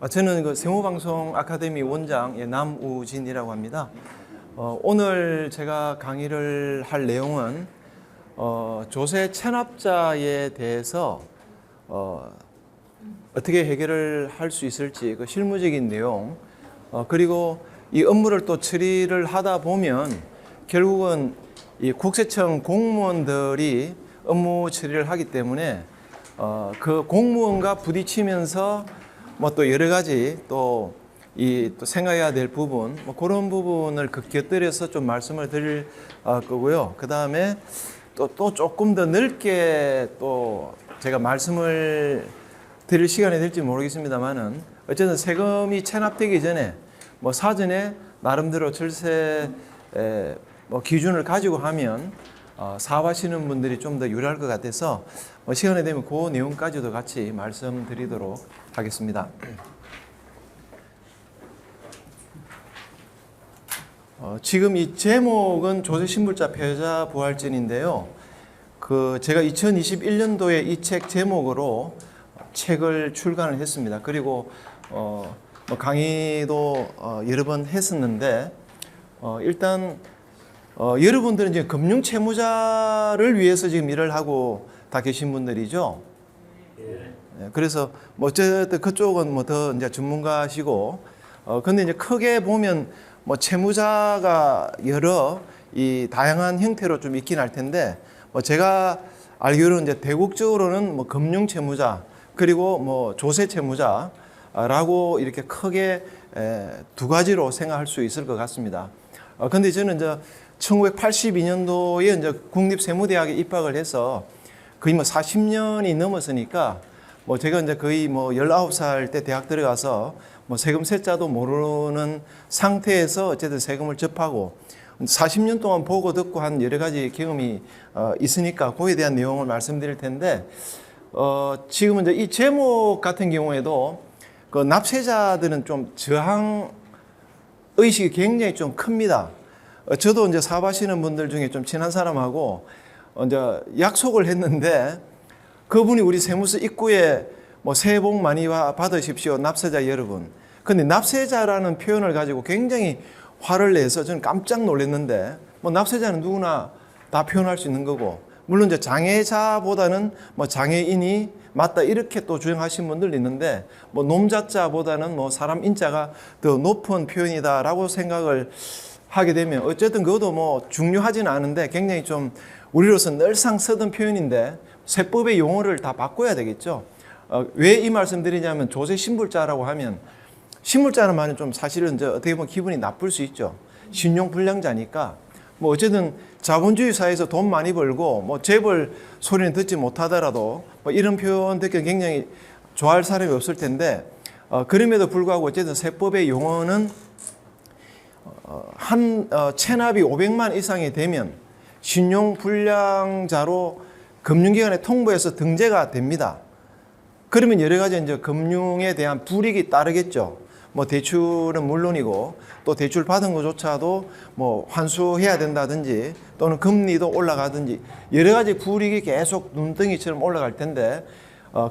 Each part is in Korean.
저는 그 세무방송 아카데미 원장 남우진이라고 합니다. 오늘 제가 강의를 할 내용은 조세 체납자에 대해서 어떻게 해결을 할 수 있을지 그 실무적인 내용, 그리고 이 업무를 또 처리를 하다 보면 결국은 이 국세청 공무원들이 업무 처리를 하기 때문에 그 공무원과 부딪히면서 뭐 또 여러 가지 또 생각해야 될 부분, 뭐 그런 부분을 곁들여서 좀 말씀을 드릴 거고요. 그 다음에 또 조금 더 넓게 또 제가 말씀을 드릴 시간이 될지 모르겠습니다만은 어쨌든 세금이 체납되기 전에 뭐 사전에 나름대로 절세 뭐 기준을 가지고 하면 사업하시는 분들이 좀 더 유리할 것 같아서 시간이 되면 그 내용까지도 같이 말씀드리도록 하겠습니다. 지금 이 제목은 조세신불자 패자 부활전인데요. 제가 2021년도에 이 책 제목으로 책을 출간을 했습니다. 그리고 뭐 강의도 여러 번 했었는데 일단 여러분들은 이제 금융 채무자를 위해서 지금 일을 하고 다 계신 분들이죠. 그래서 뭐 어쨌든 그쪽은 뭐 더 이제 전문가시고, 근데 이제 크게 보면 뭐 채무자가 여러 이 다양한 형태로 좀 있긴 할 텐데, 뭐 제가 알기로는 이제 대국적으로는 뭐 금융 채무자 그리고 뭐 조세 채무자라고 이렇게 크게 두 가지로 생각할 수 있을 것 같습니다. 근데 저는 이제 1982년도에 이제 국립세무대학에 입학을 해서 거의 뭐 40년이 넘었으니까 뭐 제가 이제 거의 뭐 19살 때 대학 들어가서 뭐 세금 세자도 모르는 상태에서 어쨌든 세금을 접하고 40년 동안 보고 듣고 한 여러 가지 경험이 있으니까 그에 대한 내용을 말씀드릴 텐데, 지금은 이제 이 제목 같은 경우에도 그 납세자들은 좀 저항 의식이 굉장히 좀 큽니다. 저도 이제 사업하시는 분들 중에 좀 친한 사람하고 이제 약속을 했는데 그분이 우리 세무서 입구에 뭐 새해 복 많이 받으십시오, 납세자 여러분. 근데 납세자라는 표현을 가지고 굉장히 화를 내서 저는 깜짝 놀랐는데, 뭐 납세자는 누구나 다 표현할 수 있는 거고, 물론 이제 장애자보다는 뭐 장애인이 맞다 이렇게 또 주장하신 분들 있는데, 뭐 놈자자보다는 뭐 사람 인자가 더 높은 표현이다라고 생각을 하게 되면 어쨌든 그것도 뭐 중요하지는 않은데 굉장히 좀 우리로서 늘상 쓰던 표현인데 세법의 용어를 다 바꿔야 되겠죠. 왜 이 말씀 드리냐면 조세 신불자라고 하면, 신불자는 말은 좀 사실은 이제 어떻게 보면 기분이 나쁠 수 있죠. 신용 불량자니까 뭐 어쨌든 자본주의 사회에서 돈 많이 벌고 뭐 재벌 소리는 듣지 못하더라도 뭐 이런 표현 듣기 굉장히 좋아할 사람이 없을 텐데, 그럼에도 불구하고 어쨌든 세법의 용어는 체납이 500만 이상이 되면 신용 불량자로 금융기관에 통보해서 등재가 됩니다. 그러면 여러 가지 이제 금융에 대한 불이익이 따르겠죠. 뭐 대출은 물론이고 또 대출 받은 것조차도 뭐 환수해야 된다든지 또는 금리도 올라가든지 여러 가지 불이익이 계속 눈덩이처럼 올라갈 텐데,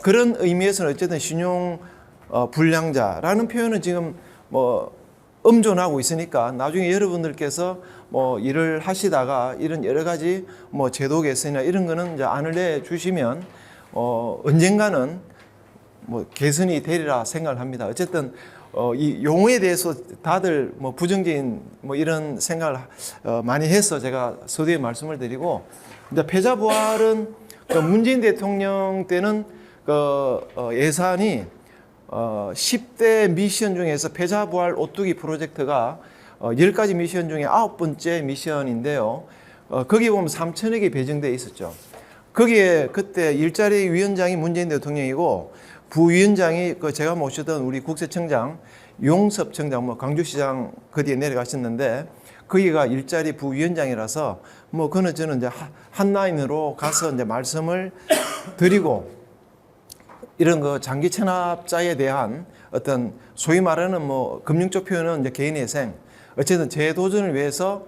그런 의미에서는 어쨌든 신용 불량자라는 표현은 지금 뭐 엄존하고 있으니까 나중에 여러분들께서 뭐 일을 하시다가 이런 여러 가지 뭐 제도 개선이나 이런 거는 이제 안을 내 주시면 언젠가는 뭐 개선이 되리라 생각을 합니다. 어쨌든 이 용어에 대해서 다들 뭐 부정적인 뭐 이런 생각을 많이 해서 제가 서두에 말씀을 드리고, 이제 패자부활은 문재인 대통령 때는 예산이 10대 미션 중에서 패자부활 오뚜기 프로젝트가 10가지 미션 중에 9번째 미션인데요. 거기 보면 3천억이 배정되어 있었죠. 거기에 그때 일자리 위원장이 문재인 대통령이고 부위원장이 제가 모시던 우리 국세청장 용섭 청장, 뭐 광주시장 그 뒤에 내려가셨는데 거기가 일자리 부위원장이라서 뭐 그는 저는 이제 한 라인으로 가서 이제 말씀을 드리고, 이런 그 장기 체납자에 대한 어떤 소위 말하는 뭐 금융적 표현은 이제 개인의 생, 어쨌든 제 도전을 위해서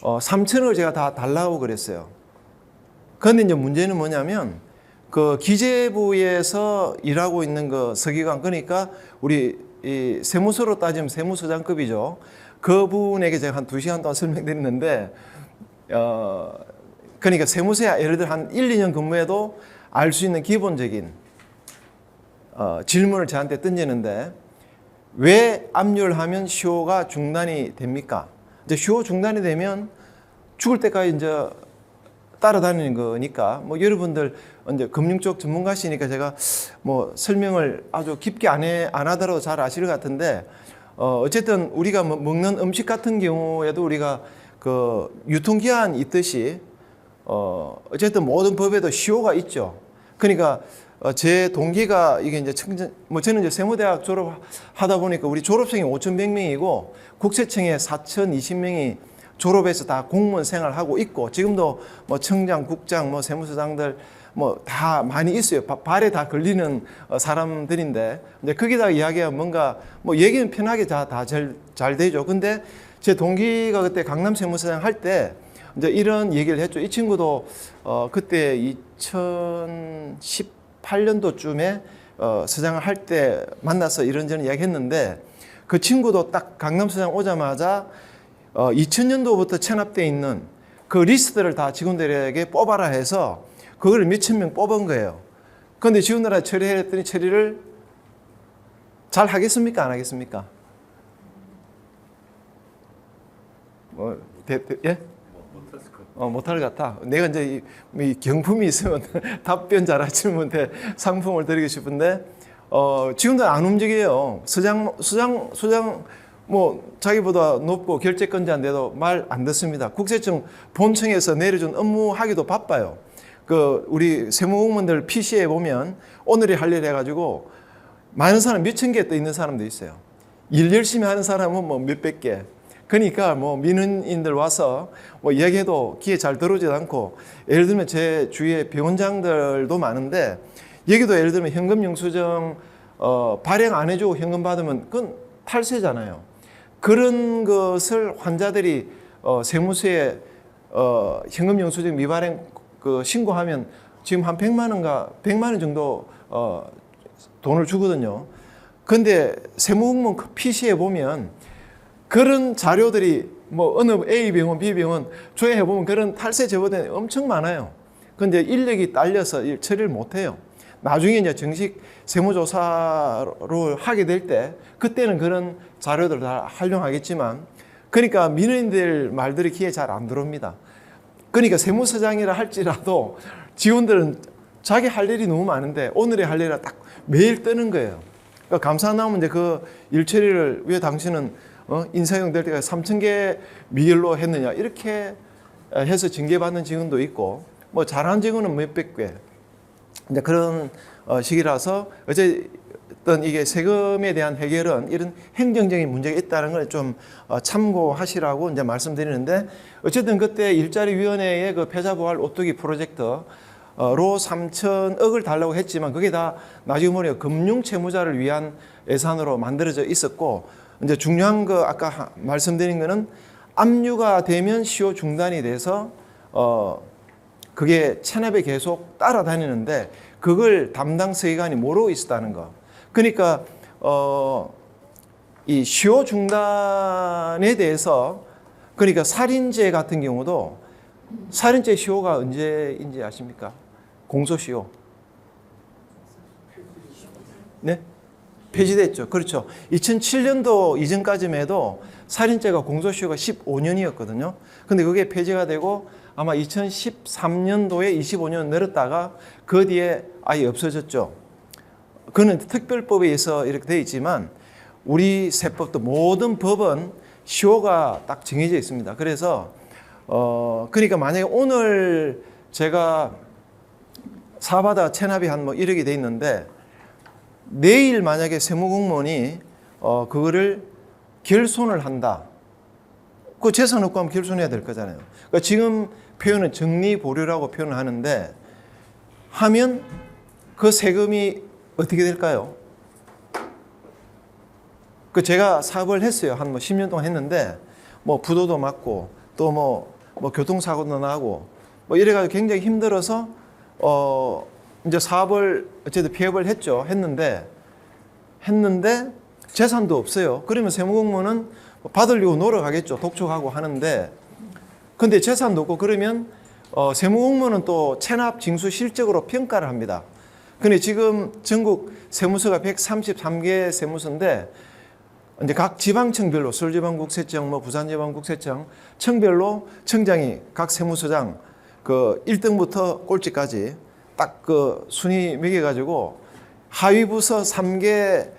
3천억을 제가 다 달라고 그랬어요. 그런데 이제 문제는 뭐냐면 그 기재부에서 일하고 있는 그 서기관, 그러니까 우리 이 세무서로 따지면 세무서장급이죠. 그분에게 제가 한 2시간 동안 설명드렸는데, 그러니까 세무서야 예를 들어 한 1, 2년 근무해도 알 수 있는 기본적인 질문을 저한테 던지는데, 왜 압류를 하면 시효가 중단이 됩니까? 이제 시효 중단이 되면 죽을 때까지 이제 따라다니는 거니까, 뭐 여러분들 이제 금융 쪽 전문가시니까 제가 뭐 설명을 아주 깊게 안 하더라도 잘 아실 것 같은데, 어쨌든 우리가 뭐 먹는 음식 같은 경우에도 우리가 그 유통기한이 있듯이, 어쨌든 모든 법에도 시효가 있죠. 그러니까 제 동기가 이게 이제 저는 이제 세무대학 졸업하다 보니까 우리 졸업생이 5,100명이고 국세청에 4,020명이 졸업해서 다 공무원 생활하고 있고, 지금도 뭐 청장, 국장, 뭐 세무서장들 뭐 다 많이 있어요. 발에 다 걸리는 사람들인데, 이제 거기다 이야기하면 뭔가 뭐 얘기는 편하게 다 잘 되죠. 근데 제 동기가 그때 강남 세무서장 할 때 이제 이런 얘기를 했죠. 이 친구도 그때 2018년도쯤에 서장을 할 때 만나서 이런저런 이야기 했는데, 그 친구도 딱 강남 서장 오자마자 2000년도부터 체납되어 있는 그 리스트를 다 직원들에게 뽑아라 해서 그걸 몇천 명 뽑은 거예요. 그런데 직원들한테 처리했더니 처리를 잘 하겠습니까? 안 하겠습니까? 예? 못할 것 같아. 내가 이제 이 경품이 있으면 답변 잘하시는 분한테 상품을 드리고 싶은데, 지금도 안 움직여요. 수장 뭐 자기보다 높고 결재권자인데도 말 안 듣습니다. 국세청 본청에서 내려준 업무 하기도 바빠요. 그 우리 세무공무원들 PC에 보면 오늘이 할 일 해가지고 많은 사람 몇천 개 또 있는 사람도 있어요. 일 열심히 하는 사람은 뭐 몇백 개. 그러니까 뭐 민원인들 와서 뭐 이야기해도 귀에 잘 들어오지도 않고, 예를 들면 제 주위에 병원장들도 많은데, 여기도 예를 들면 현금 영수증 발행 안 해주고 현금 받으면 그건 탈세잖아요. 그런 것을 환자들이 세무서에 현금 영수증 미발행 신고하면 지금 한 100만 원 정도 돈을 주거든요. 근데 세무공무원 PC에 보면 그런 자료들이 뭐 어느 A 병원, B 병원 조회해 보면 그런 탈세 제보된 엄청 많아요. 근데 인력이 딸려서 처리를 못 해요. 나중에 이제 정식 세무조사로 하게 될 때 그때는 그런 자료들을 다 활용하겠지만, 그러니까 민원인들 말들이 귀에 잘 안 들어옵니다. 그러니까 세무서장이라 할지라도 직원들은 자기 할 일이 너무 많은데 오늘의 할 일이 딱 매일 뜨는 거예요. 그러니까 감사 나오면 이제 그 일 처리를 왜 당신은 인사용 될 때까지 3,000개 미결로 했느냐, 이렇게 해서 징계받는 직원도 있고, 뭐 잘하는 직원은 몇백 개. 이제 그런 시기라서 어쨌든 이게 세금에 대한 해결은 이런 행정적인 문제가 있다는 걸 좀 참고하시라고 이제 말씀드리는데, 어쨌든 그때 일자리위원회의 그 패자부활 오뚜기 프로젝트로 3,000억을 달라고 했지만 그게 다 나중에 보니까 금융채무자를 위한 예산으로 만들어져 있었고, 이제 중요한 거 아까 말씀드린 거는 압류가 되면 시효 중단이 돼서 그게 체납에 계속 따라다니는데 그걸 담당 서기관이 모르고 있었다는 거. 그러니까 이 시효 중단에 대해서, 그러니까 살인죄 같은 경우도 살인죄 시효가 언제인지 아십니까? 공소시효. 네? 폐지됐죠. 그렇죠. 2007년도 이전까지만 해도 살인죄가 공소시효가 15년이었거든요. 근데 그게 폐지가 되고 아마 2013년도에 25년 늘었다가 그 뒤에 아예 없어졌죠. 그는 특별법에 의해서 이렇게 되어 있지만 우리 세법도 모든 법은 시효가 딱 정해져 있습니다. 그래서 그러니까 만약에 오늘 제가 사바다 체납이 한 뭐 1억이 돼 있는데 내일 만약에 세무공무원이 그거를 결손을 한다. 그 재산 없고 하면 결손해야 될 거잖아요. 그러니까 지금 표현은 정리보류라고 표현을 하는데, 하면 그 세금이 어떻게 될까요? 그 제가 사업을 했어요. 한 뭐 10년 동안 했는데, 뭐 부도도 맞고, 또 뭐 교통사고도 나고, 뭐 이래가지고 굉장히 힘들어서, 이제 사업을 어쨌든 폐업을 했죠. 했는데, 재산도 없어요. 그러면 세무공무원은 받으려고 노력하겠죠. 독촉하고 하는데, 근데 재산도 없고 그러면 세무공무원은 또 체납 징수 실적으로 평가를 합니다. 근데 지금 전국 세무서가 133개 세무서인데 이제 각 지방청별로 서울지방국세청, 부산지방국세청 청별로 청장이 각 세무서장 그 1등부터 꼴찌까지 딱 그 순위 매겨 가지고 하위 부서 3개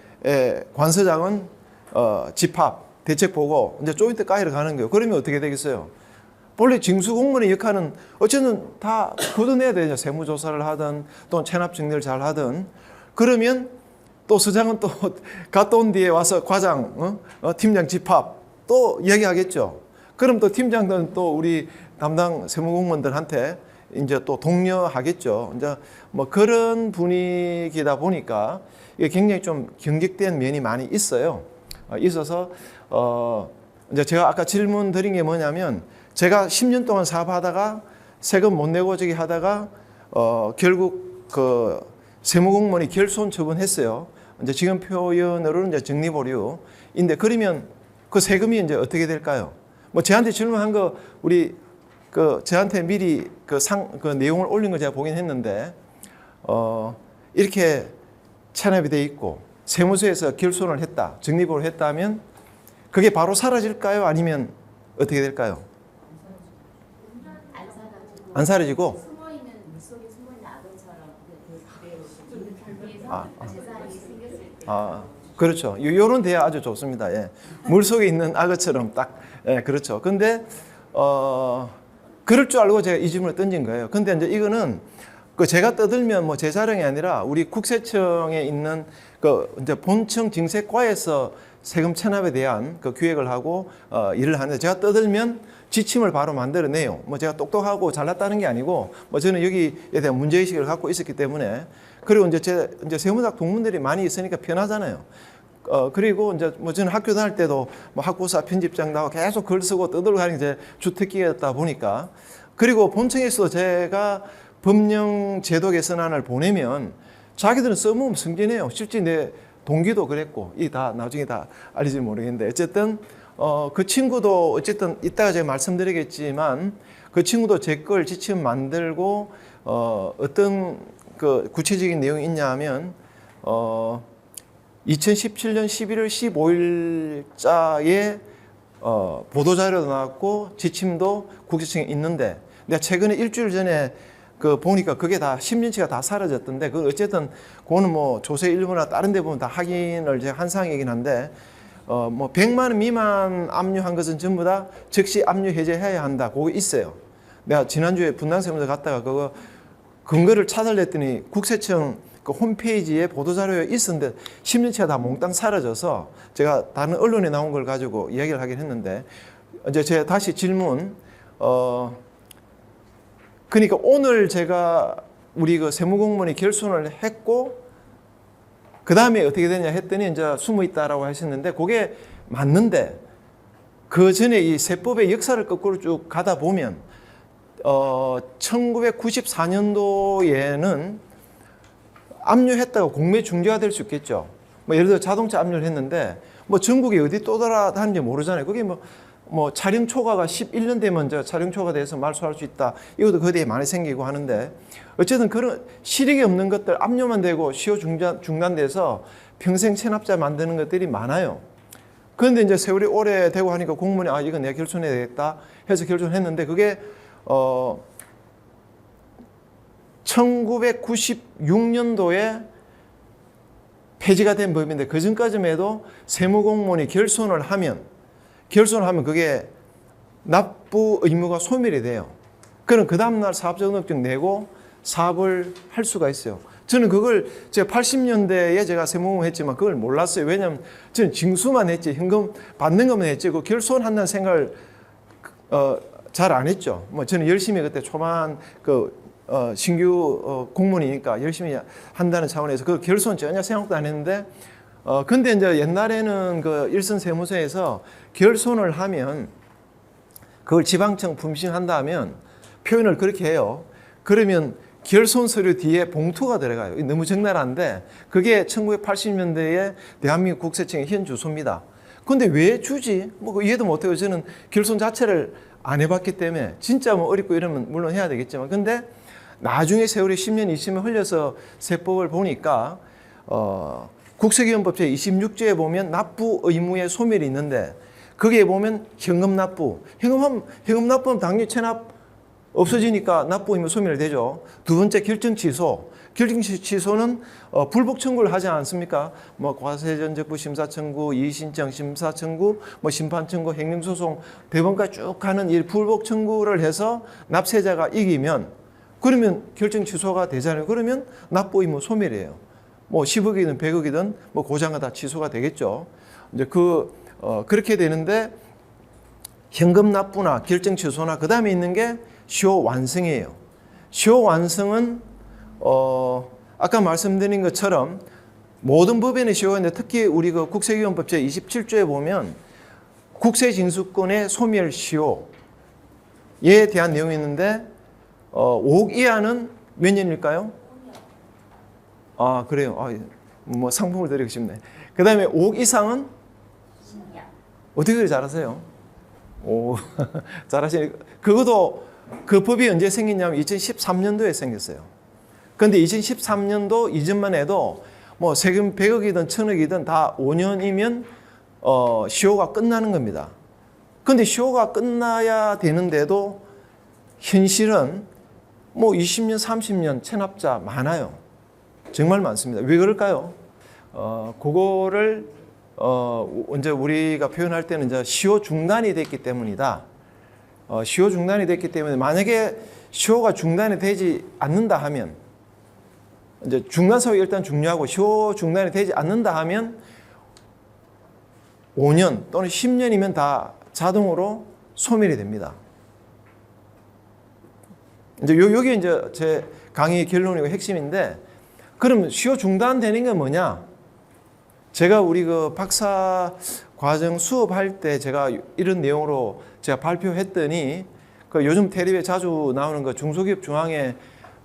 관서장은 집합 대책 보고 이제 조인트 까이러 가는 거예요. 그러면 어떻게 되겠어요? 본래 징수공무원의 역할은 어쨌든 다 걷어내야 되죠. 세무조사를 하든 또는 체납정리를 잘 하든. 그러면 또 서장은 또 갔다 온 뒤에 와서 과장, 팀장 집합 또 얘기하겠죠. 그럼 또 팀장들은 또 우리 담당 세무공무원들한테 이제 또 독려하겠죠. 이제 뭐 그런 분위기다 보니까 이게 굉장히 좀 경직된 면이 많이 있어요. 있어서 이제 제가 아까 질문 드린 게 뭐냐면 제가 10년 동안 사업하다가 세금 못 내고 저기 하다가 결국 그 세무공무원이 결손 처분했어요. 이제 지금 표현으로는 이제 적립오류인데 그러면 그 세금이 이제 어떻게 될까요? 뭐 저한테 질문한 거 우리 그 저한테 미리 그 내용을 올린 거 제가 보긴 했는데 이렇게 체납이 돼 있고 세무서에서 결손을 했다, 적립을 했다면 그게 바로 사라질까요? 아니면 어떻게 될까요? 안 사라지고 숨어있는 물속에 숨어있는 악어처럼 재산이 생겼을 때 그렇죠. 요런 대화 아주 좋습니다. 예. 물속에 있는 악어처럼 딱 그렇죠. 근데 그럴 줄 알고 제가 이 질문을 던진 거예요. 근데 이제 이거는 그 제가 떠들면 뭐 제 자랑이 아니라 우리 국세청에 있는 그 이제 본청 징세과에서 세금 체납에 대한 그 기획을 하고 일을 하는데 제가 떠들면 지침을 바로 만들어내요. 뭐 제가 똑똑하고 잘났다는 게 아니고 뭐 저는 여기에 대한 문제의식을 갖고 있었기 때문에 그리고 이제 세무학 동문들이 많이 있으니까 편하잖아요. 그리고 이제 뭐 저는 학교 다닐 때도 뭐 학부사 편집장 나고 계속 글 쓰고 떠들고 하는 게 제 주특기였다 보니까 그리고 본청에서 제가 법령 제도 개선안을 보내면 자기들은 써먹으면 승진해요. 실제 내 동기도 그랬고 이 다 나중에 다 알릴지 모르겠는데 어쨌든 그 친구도 어쨌든 이따가 제가 말씀드리겠지만 그 친구도 제 걸 지침 만들고 어떤 그 구체적인 내용이 있냐 하면 2017년 11월 15일자에 보도자료도 나왔고 지침도 국세청에 있는데 내가 최근에 일주일 전에 그 보니까 그게 다 10년치가 다 사라졌던데 그 어쨌든 그거는 뭐 조세 일부나 다른 데 보면 다 확인을 제가 한 사항이긴 한데 뭐 100만 원 미만 압류한 것은 전부 다 즉시 압류 해제해야 한다. 그거 있어요. 내가 지난주에 분당세무서 갔다가 그거 근거를 찾아냈더니 국세청 그 홈페이지에 보도자료에 있었는데 10년치가 다 몽땅 사라져서 제가 다른 언론에 나온 걸 가지고 이야기를 하긴 했는데 이제 제가 다시 질문 그러니까 오늘 제가 우리 그 세무공무원이 결손을 했고 그 다음에 어떻게 되냐 했더니 이제 숨어 있다라고 하셨는데 그게 맞는데 그 전에 이 세법의 역사를 거꾸로 쭉 가다 보면 1994년도에는 압류했다가 공매 중지가 될 수 있겠죠. 뭐 예를 들어 자동차 압류를 했는데 뭐 전국에 어디 또 돌아다니는지 모르잖아요. 그게 뭐 촬영 초과가 11년 되면 저 촬영 초과돼서 말소할 수 있다. 이것도 거기에 많이 생기고 하는데 어쨌든 그런 실익이 없는 것들 압류만 되고 시효 중단돼서 평생 체납자 만드는 것들이 많아요. 그런데 이제 세월이 오래되고 하니까 공무원이 이건 내가 결손해야 되겠다 해서 결손했는데 그게 1996년도에 폐지가 된 법인데 그 전까지만 해도 세무공무원이 결손을 하면 그게 납부 의무가 소멸이 돼요. 그럼 그 다음날 사업자등록증 내고 사업을 할 수가 있어요. 저는 그걸 제가 80년대에 제가 세무공무원 했지만 그걸 몰랐어요. 왜냐하면 저는 징수만 했지 현금 받는 것만 했지 그 결손한다는 생각을 잘 안 했죠. 뭐 저는 열심히 그때 초반 신규 공무원이니까 열심히 한다는 차원에서 그 결손 전혀 생각도 안 했는데 근데 이제 옛날에는 그 일선 세무서에서 결손을 하면 그걸 지방청 품신한다면 표현을 그렇게 해요. 그러면 결손 서류 뒤에 봉투가 들어가요. 너무 적나라한데 그게 1980년대에 대한민국 국세청의 현 주소입니다. 근데 왜 주지? 뭐 이해도 못해요. 저는 결손 자체를 안 해봤기 때문에 진짜 뭐 어렵고 이러면 물론 해야 되겠지만 근데 나중에 세월이 10년, 20년 흘려서 세법을 보니까 국세기원법 제26조에 보면 납부 의무의 소멸이 있는데 거기에 보면 현금 납부. 현금 납부는 당연히 체납 없어지니까 납부 의무 소멸이 되죠. 두 번째 결정 취소. 결정 취소는 불복 청구를 하지 않습니까? 뭐 과세전적부 심사 청구, 이의신청 심사 청구, 뭐 심판 청구, 행정소송 대법원까지 쭉 가는 이 불복 청구를 해서 납세자가 이기면 그러면 결정 취소가 되잖아요. 그러면 납부 의무 소멸이에요. 뭐 10억이든 100억이든 뭐 고장가 다 취소가 되겠죠. 이제 그렇게 되는데 현금 납부나 결정 취소나 그 다음에 있는 게 시효 완성이에요. 시효 완성은 아까 말씀드린 것처럼 모든 법에는 시효가 있는데 특히 우리 그 국세기원법 제27조에 보면 국세징수권의 소멸 시효에 대한 내용이 있는데 5억 이하는 몇 년일까요? 아 그래요. 뭐 상품을 드리고 싶네. 그 다음에 5억 이상은 10년. 어떻게 그렇게 잘하세요? 오 잘하시네. 그것도 그 법이 언제 생겼냐면 2013년도에 생겼어요. 그런데 2013년도 이전만 해도 뭐 세금 100억이든 1000억이든 다 5년이면 시효가 끝나는 겁니다. 그런데 시효가 끝나야 되는데도 현실은 뭐 20년, 30년 체납자 많아요. 정말 많습니다. 왜 그럴까요? 그거를 이제 우리가 표현할 때는 이제 시효 중단이 됐기 때문이다. 시효 중단이 됐기 때문에 만약에 시효가 중단이 되지 않는다 하면 이제 중단 사유가 일단 중요하고 시효 중단이 되지 않는다 하면 5년 또는 10년이면 다 자동으로 소멸이 됩니다. 이제 여기 이제 제 강의 결론이고 핵심인데 그럼 시효 중단되는 게 뭐냐? 제가 우리 그 박사 과정 수업할 때 제가 이런 내용으로 제가 발표했더니 그 요즘 텔레비에 자주 나오는 그 중소기업 중앙회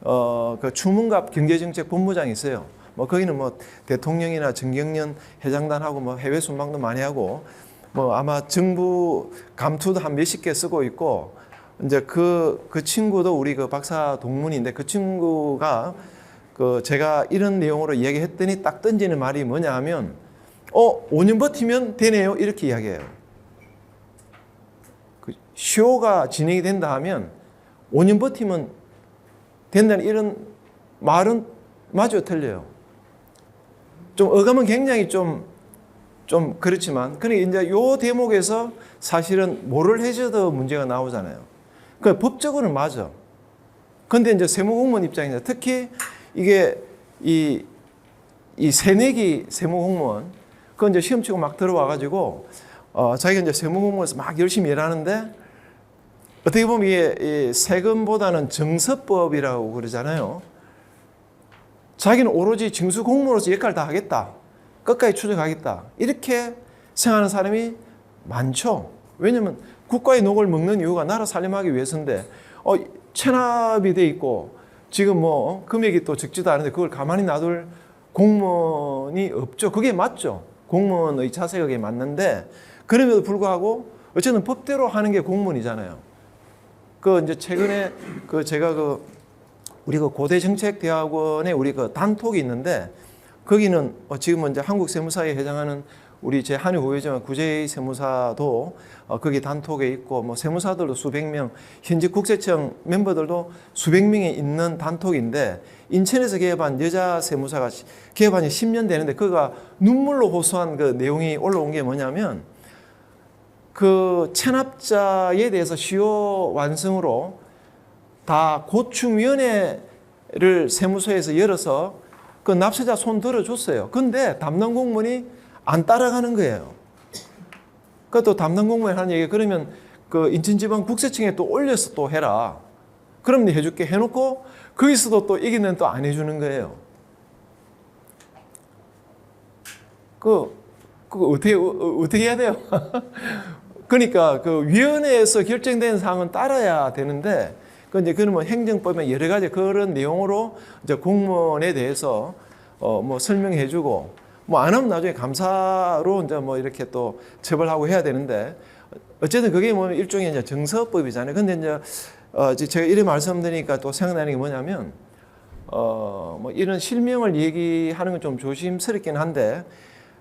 그 추문갑 경제정책본부장이 있어요. 뭐 거기는 뭐 대통령이나 정경련 회장단하고 뭐 해외 순방도 많이 하고 뭐 아마 정부 감투도 한 몇십 개 쓰고 있고 이제 그 친구도 우리 그 박사 동문인데 그 친구가 그 제가 이런 내용으로 이야기했더니 딱 던지는 말이 뭐냐 하면 5년 버티면 되네요. 이렇게 이야기해요. 그 시효가 진행이 된다 하면 5년 버티면 된다는 이런 말은 마저 틀려요. 좀 어감은 굉장히 좀 그렇지만 그러니까 이제 요 대목에서 사실은 뭐를 해줘도 문제가 나오잖아요. 그 법적으로는 맞아. 근데 이제 세무공무원 입장에서 특히 이게 이 새내기 세무공무원 그건 이제 시험 치고 막 들어와가지고 자기가 이제 세무공무원에서 막 열심히 일하는데 어떻게 보면 이게 세금보다는 정서법이라고 그러잖아요. 자기는 오로지 징수공무원으로서 역할을 다 하겠다. 끝까지 추적하겠다. 이렇게 생각하는 사람이 많죠. 왜냐하면 국가의 녹을 먹는 이유가 나라 살림하기 위해서인데 체납이 돼 있고 지금 뭐 금액이 또 적지도 않은데 그걸 가만히 놔둘 공무원이 없죠. 그게 맞죠. 공무원의 자세가 그게 맞는데 그럼에도 불구하고 어쨌든 법대로 하는 게 공무원이잖아요. 그 이제 최근에 제가 우리 고대정책대학원에 우리 단톡이 있는데 거기는 지금은 이제 한국세무사에 해당하는 우리 제 한유 후회정 구제의 세무사도 거기 단톡에 있고 뭐 세무사들도 수백 명, 현직 국세청 멤버들도 수백 명이 있는 단톡인데 인천에서 개업한 여자 세무사가 개업한 지 10년 되는데 그가 눈물로 호소한 그 내용이 올라온 게 뭐냐면 그 체납자에 대해서 시효 완성으로 다 고충위원회를 세무서에서 열어서 그 납세자 손 들어줬어요. 근데 담당 공무원이 안 따라가는 거예요. 그것도 담당 공무원이 하는 얘기 그러면 그 인천지방 국세청에 또 올려서 또 해라. 그럼 네 해줄게 해놓고 거기서도 또 이기는 또 안 해주는 거예요. 그거 어떻게 해야 돼요? 그러니까 그 위원회에서 결정된 사항은 따라야 되는데 근데 그는 뭐 행정법에 여러 가지 그런 내용으로 이제 공무원에 대해서 뭐 설명해주고 뭐 안 하면 나중에 감사로 이제 뭐 이렇게 또 처벌하고 해야 되는데 어쨌든 그게 뭐 일종의 이제 정서법이잖아요. 근데 이제 제가 이런 말씀드리니까 또 생각나는 게 뭐냐면 뭐 이런 실명을 얘기하는 건 좀 조심스럽긴 한데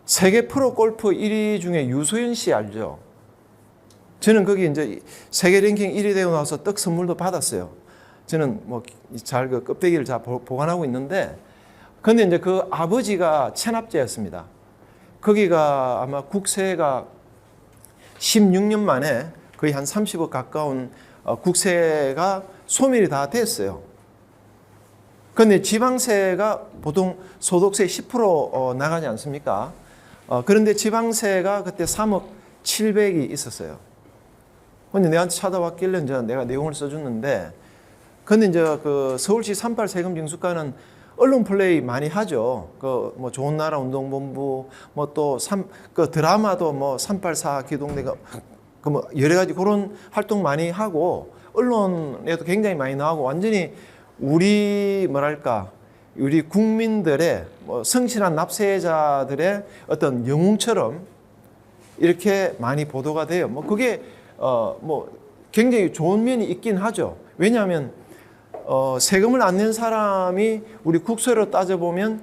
세계 프로 골프 1위 중에 유소연 씨 알죠? 저는 거기 이제 세계 랭킹 1위 되고 나서 떡 선물도 받았어요. 저는 뭐 잘 그 껍데기를 잘 보관하고 있는데, 근데 이제 그 아버지가 체납자였습니다. 거기가 아마 국세가 16년 만에 거의 한 30억 가까운 국세가 소멸이 다 됐어요. 근데 지방세가 보통 소득세 10% 나가지 않습니까? 그런데 지방세가 그때 3억 7백이 있었어요. 근데 내한테 찾아왔길래 이제 내가 내용을 써줬는데, 근데 이제 그 서울시 38 세금 징수과는 언론 플레이 많이 하죠. 그 뭐 좋은 나라 운동본부, 뭐 또 그 드라마도 뭐 384 기동대가 그 뭐 여러 가지 그런 활동 많이 하고 언론에도 굉장히 많이 나오고 완전히 우리 뭐랄까 우리 국민들의 뭐 성실한 납세자들의 어떤 영웅처럼 이렇게 많이 보도가 돼요. 뭐 그게 뭐 굉장히 좋은 면이 있긴 하죠. 왜냐하면 세금을 안 낸 사람이 우리 국세로 따져보면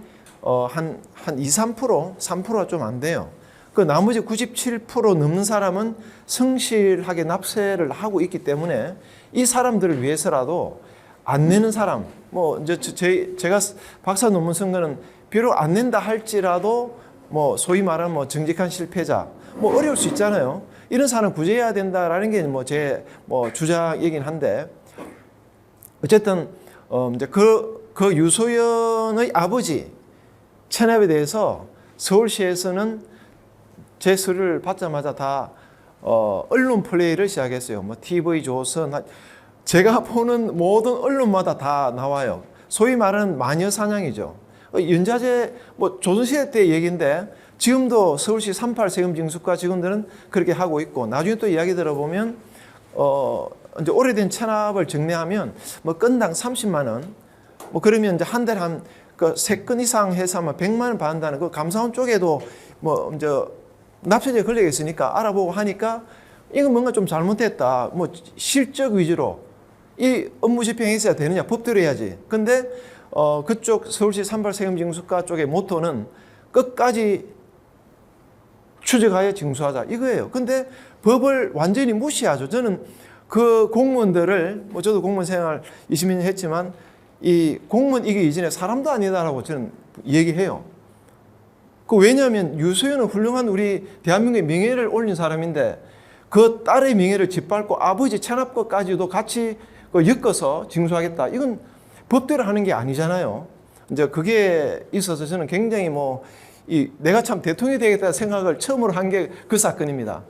한 2, 3%가 좀 안 돼요. 그 나머지 97% 넘는 사람은 성실하게 납세를 하고 있기 때문에 이 사람들을 위해서라도 안 내는 사람, 뭐 이제 제가 박사 논문 쓴 거는 비록 안 낸다 할지라도 뭐 소위 말하는 뭐 정직한 실패자, 뭐 어려울 수 있잖아요. 이런 사람 구제해야 된다라는 게 뭐 제 뭐 주장이긴 한데, 어쨌든 이제 그 유소연의 아버지 체납에 대해서 서울시에서는 제 서류를 받자마자 다 언론 플레이를 시작했어요. 뭐 TV 조선, 제가 보는 모든 언론마다 다 나와요. 소위 말하는 마녀 사냥이죠. 연자제 뭐 조선시대 때 얘기인데 지금도 서울시 38 세금징수과 직원들은 그렇게 하고 있고, 나중에 또 이야기 들어보면 이제 오래된 체납을 정리하면 뭐 건당 30만 원, 뭐 그러면 이제 한 달에 한 그 3건 이상 해서 아마 100만 원 받는다는 그 감사원 쪽에도 뭐 이제 납세제 걸리겠으니까 알아보고 하니까 이건 뭔가 좀 잘못됐다. 뭐 실적 위주로 이 업무 집행했어야 되느냐, 법대로 해야지. 근데 그쪽 서울시 38 세금징수과 쪽의 모토는 끝까지 추적하여 징수하자 이거예요. 근데 법을 완전히 무시하죠. 저는 그 공무원들을, 뭐 저도 공무원 생활 20년 했지만 이 공무원이기 이전에 사람도 아니다라고 저는 얘기해요. 그 왜냐하면 유소연은 훌륭한 우리 대한민국의 명예를 올린 사람인데 그 딸의 명예를 짓밟고 아버지 체납것까지도 같이 엮어서 징수하겠다. 이건 법대로 하는 게 아니잖아요. 이제 그게 있어서 저는 굉장히 뭐 내가 참 대통령이 되겠다 생각을 처음으로 한 게 그 사건입니다.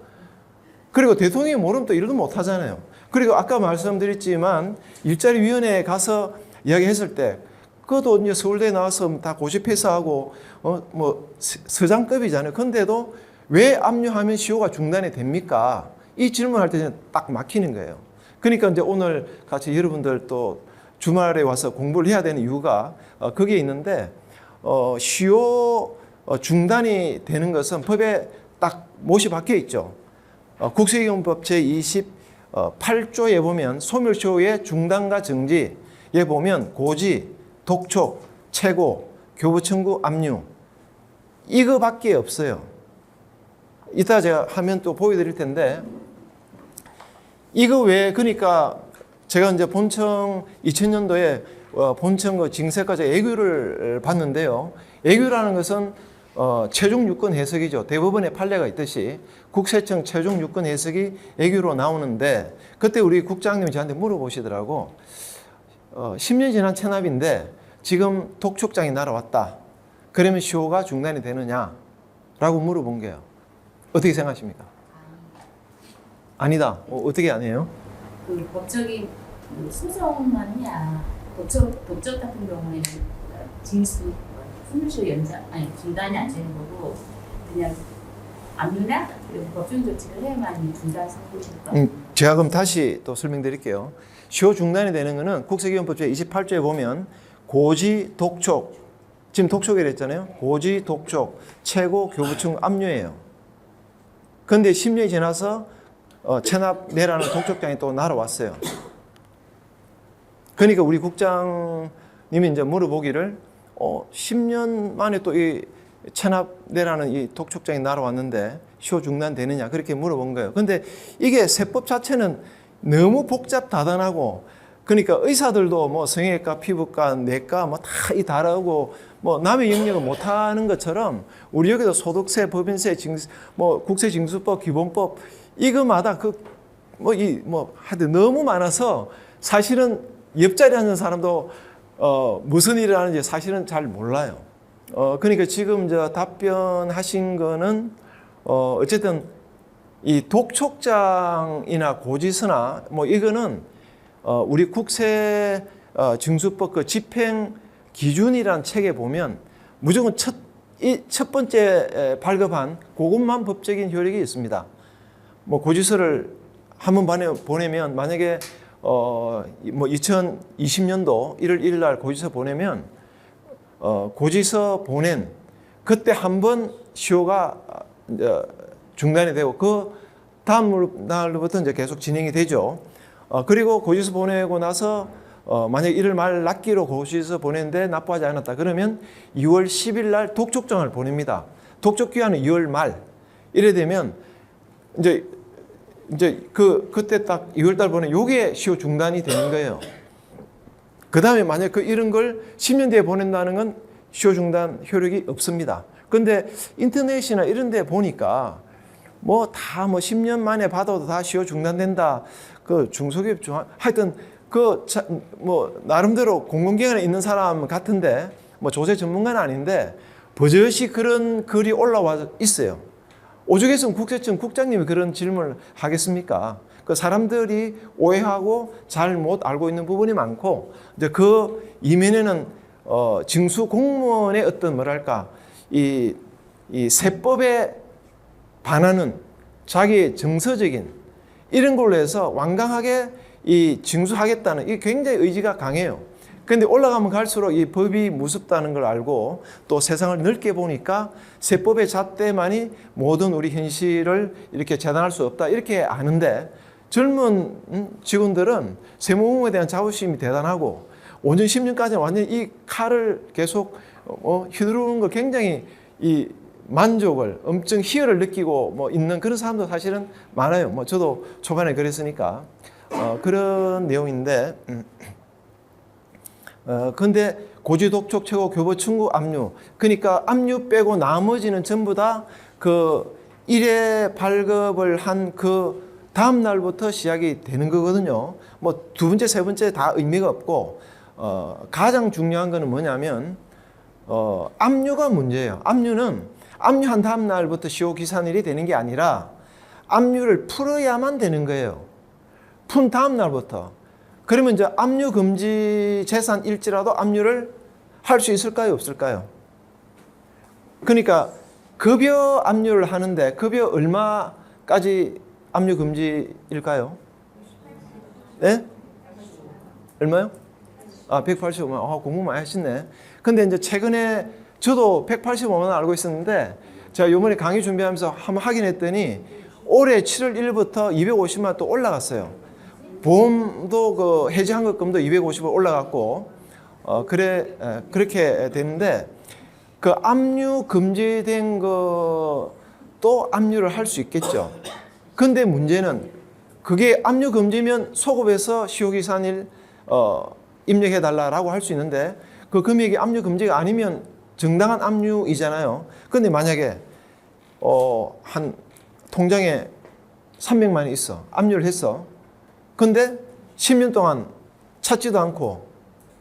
그리고 대통령이 모르면 또 이러도 못 하잖아요. 그리고 아까 말씀드렸지만 일자리 위원회에 가서 이야기했을 때 그것도 이제 서울대에 나와서 다 고시 패스하고 뭐 서장급이잖아요. 근데도 왜 압류하면 시효가 중단이 됩니까? 이 질문할 때 딱 막히는 거예요. 그러니까 이제 오늘 같이 여러분들 또 주말에 와서 공부를 해야 되는 이유가 거기에 있는데 시효 중단이 되는 것은 법에 딱 못이 박혀 있죠. 국세기금법 제28조에 보면 소멸시효의 중단과 정지에 보면 고지, 독촉, 채고, 교부청구, 압류 이거밖에 없어요. 이따 제가 하면 또 보여드릴 텐데 이거 외에 그러니까 제가 이제 본청 2000년도에 본청 그 징세과제 애교를 봤는데요. 애교라는 것은 최종 유권 해석이죠. 대법원의 판례가 있듯이 국세청 최종 유권 해석이 애교로 나오는데 그때 우리 국장님이 저한테 물어보시더라고. 10년 지난 체납인데 지금 독촉장이 날아왔다. 그러면 시효가 중단이 되느냐? 라고 물어본 거예요. 어떻게 생각하십니까? 아니다. 어떻게 아니에요? 그 법적인 소송만이야. 독촉 같은 경우에는 징수 소멸시효 연장 중단이 안 되는 거고 그냥 압류나 법정 조치를 해야만 중단 선고일까? 제가 그럼 다시 또 설명드릴게요. 시효 중단이 되는 것은 국세기원법 제28조에 보면 고지, 독촉, 지금 독촉이라 했잖아요. 고지, 독촉, 최고, 교부충, 압류예요. 그런데 10년이 지나서 체납내라는 독촉장이 또 날아왔어요. 그러니까 우리 국장님이 이제 물어보기를 10년 만에 또 이 체납내라는 이 독촉장이 날아왔는데 시효 중단되느냐 그렇게 물어본 거예요. 근데 이게 세법 자체는 너무 복잡다단하고 그러니까 의사들도 뭐 성형외과, 피부과, 내과 뭐 다 이 다르고 뭐 남의 영역을 못 하는 것처럼 우리 여기도 소득세, 법인세, 뭐 국세징수법, 기본법 이거마다 하여튼 너무 많아서 사실은 옆자리에 앉은 사람도 무슨 일을 하는지 사실은 잘 몰라요. 그러니까 지금 저 답변하신 거는 어쨌든 이 독촉장이나 고지서나 뭐 이거는 우리 국세 징수법 그 집행 기준이란 책에 보면 무조건 첫 번째 발급한 그것만 법적인 효력이 있습니다. 뭐 고지서를 한번 보내면 만약에 뭐 2020년도 1월 1일 날 고지서 보내면 고지서 보낸 그때 한 번 시효가 중단이 되고 그 다음 날부터 이제 계속 진행이 되죠. 그리고 고지서 보내고 나서 만약 1월 말 납기로 고지서 보냈는데 납부하지 않았다 그러면 2월 10일 날 독촉장을 보냅니다. 독촉 기한은 2월 말. 이래 되면 이제 그때 딱 2월 달 보내 요게 시효 중단이 되는 거예요. 그 다음에 만약 이런 걸 10년 뒤에 보낸다는 건 시효 중단 효력이 없습니다. 근데 인터넷이나 이런 데 보니까 뭐 다 10년 만에 받아도 다 시효 중단된다. 그 중소기업 하여튼 뭐 나름대로 공공기관에 있는 사람 같은데 뭐 조세 전문가는 아닌데 버젓이 그런 글이 올라와 있어요. 오죽했으면 국세청 국장님이 그런 질문을 하겠습니까? 그 사람들이 오해하고 잘 못 알고 있는 부분이 많고 이제 그 이면에는 징수 공무원의 어떤 뭐랄까 이 세법에 반하는 자기의 정서적인 이런 걸로 해서 완강하게 이 징수하겠다는 이 굉장히 의지가 강해요. 그런데 올라가면 갈수록 이 법이 무섭다는 걸 알고 또 세상을 넓게 보니까 세법의 잣대만이 모든 우리 현실을 이렇게 재단할 수 없다 이렇게 아는데 젊은 직원들은 세무공무에 대한 자부심이 대단하고 5년 10년까지는 완전히 이 칼을 계속 휘두르는 걸 굉장히 이 만족을 엄청 희열을 느끼고 뭐 있는 그런 사람도 사실은 많아요. 뭐 저도 초반에 그랬으니까 그런 내용인데 근데 고지, 독촉, 최고, 교부, 충구, 압류 그러니까 압류 빼고 나머지는 전부 다 그 1회 발급을 한 그 다음 날부터 시작이 되는 거거든요. 뭐 두 번째, 세 번째 다 의미가 없고 가장 중요한 거는 뭐냐면 압류가 문제예요. 압류는 압류한 다음 날부터 시효 기산일이 되는 게 아니라 압류를 풀어야만 되는 거예요. 푼 다음 날부터. 그러면 이제 압류 금지 재산일지라도 압류를 할 수 있을까요? 없을까요? 그러니까 급여 압류를 하는데 급여 얼마까지 압류 금지일까요? 네? 얼마요? 185만. 공부 많이 하시네. 근데 이제 최근에 저도 185만 원 알고 있었는데 제가 요번에 강의 준비하면서 한번 확인했더니 올해 7월 1일부터 250만 원 또 올라갔어요. 보험도 그 해지한 것금도 250원 올라갔고 그렇게 됐는데 그 압류 금지된 것도 압류를 할 수 있겠죠. 근데 문제는 그게 압류 금지면 소급해서 시효기산일 입력해달라고 할 수 있는데 그 금액이 압류 금지가 아니면 정당한 압류이잖아요. 근데 만약에 한 통장에 300만 원이 있어. 압류를 했어. 근데 10년 동안 찾지도 않고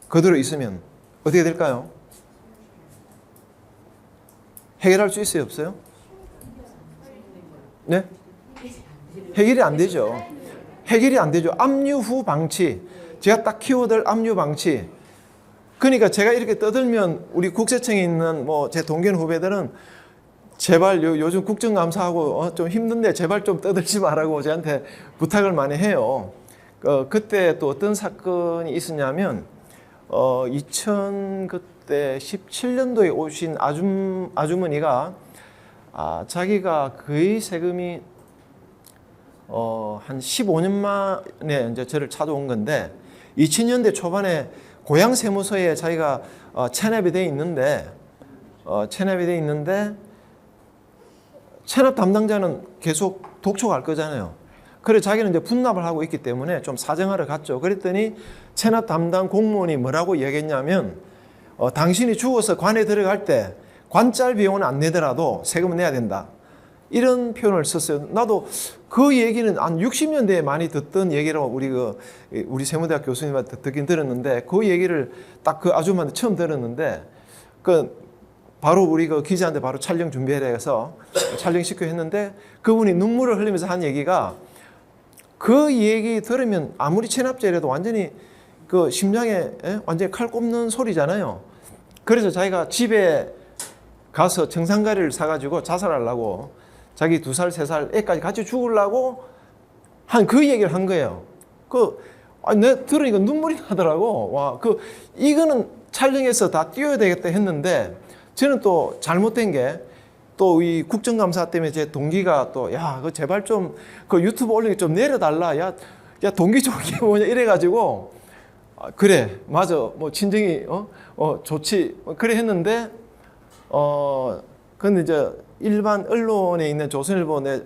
그대로 있으면 어떻게 될까요? 해결할 수 있어요? 없어요? 네? 해결이 안 되죠. 해결이 안 되죠. 압류 후 방치. 제가 딱 키워드를 압류 방치. 그러니까 제가 이렇게 떠들면 우리 국세청에 있는 뭐 제 동기는 후배들은 제발 요즘 국정감사하고 좀 힘든데 제발 좀 떠들지 말라고 저한테 부탁을 많이 해요. 그때 또 어떤 사건이 있었냐면 2017년도에 오신 아주머니가 자기가 거의 세금이 한 15년 만에 이제 저를 찾아온 건데 2000년대 초반에 고향 세무서에 자기가 체납이 돼 있는데 체납 담당자는 계속 독촉할 거잖아요. 그래 자기는 이제 분납을 하고 있기 때문에 좀 사정하러 갔죠. 그랬더니 체납 담당 공무원이 뭐라고 이야기했냐면 당신이 죽어서 관에 들어갈 때 관짤 비용은 안 내더라도 세금은 내야 된다. 이런 표현을 썼어요. 나도 그 얘기는 한 60년대에 많이 듣던 얘기로 우리 세무대학 교수님한테 듣긴 들었는데 그 얘기를 딱 그 아줌마한테 처음 들었는데 바로 우리 기자한테 바로 촬영 준비해라 해서 촬영시켜 했는데 그분이 눈물을 흘리면서 한 얘기가 그 얘기 들으면 아무리 체납제라도 완전히 그 심장에 완전히 칼 꼽는 소리잖아요. 그래서 자기가 집에 가서 정상가리를 사가지고 자살하려고 자기 2살, 3살 애까지 같이 죽으려고 그 얘기를 한 거예요. 내가 들으니까 눈물이 나더라고. 이거는 촬영해서 다 띄워야 되겠다 했는데 저는 또 잘못된 게 또 이 국정감사 때문에 제 동기가 또 제발 좀 유튜브 올리기 좀 내려달라. 야 동기 좋은 게 뭐냐 이래가지고 그래 맞아 뭐 친정이 좋지 그래 했는데 근데 이제 일반 언론에 있는 조선일보 내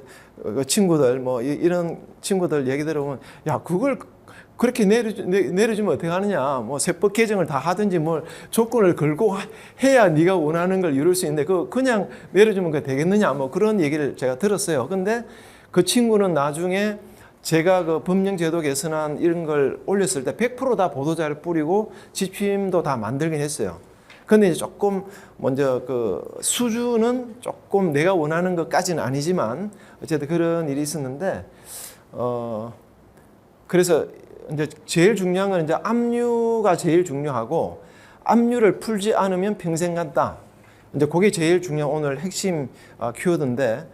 친구들 뭐 이런 친구들 얘기 들어보면 그걸 그렇게 내려주면 어떻게 하느냐 뭐 세법 개정을 다 하든지 뭘 조건을 걸고 해야 네가 원하는 걸 이룰 수 있는데 그냥 내려주면 되겠느냐 뭐 그런 얘기를 제가 들었어요. 근데 그 친구는 나중에 제가 그 법령제도 개선안 이런 걸 올렸을 때 100% 다 보도자를 뿌리고 지침도 다 만들긴 했어요. 근데 이제 조금 먼저 수준은 조금 내가 원하는 것까지는 아니지만 어쨌든 그런 일이 있었는데 그래서 이제 제일 중요한 건 이제 압류가 제일 중요하고 압류를 풀지 않으면 평생 간다. 이제 그게 제일 중요한 오늘 핵심 키워드인데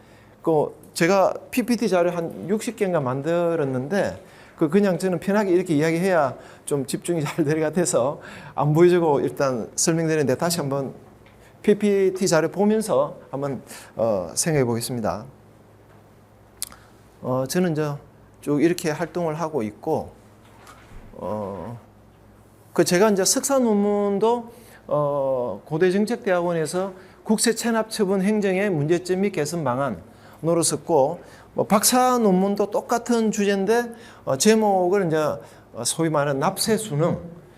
제가 PPT 자료 한 60개인가 만들었는데 그냥 저는 편하게 이렇게 이야기해야 좀 집중이 잘 될 것 같아서 안 보여주고 일단 설명드리는데 다시 한번 PPT 자료 보면서 한번 생각해 보겠습니다. 저는 이제 쭉 이렇게 활동을 하고 있고 제가 이제 석사 논문도 고대정책대학원에서 국세체납처분 행정의 문제점 및 개선 방안으로 썼고 박사 논문도 똑같은 주제인데 제목을 이제 소위 말하는 납세 수능.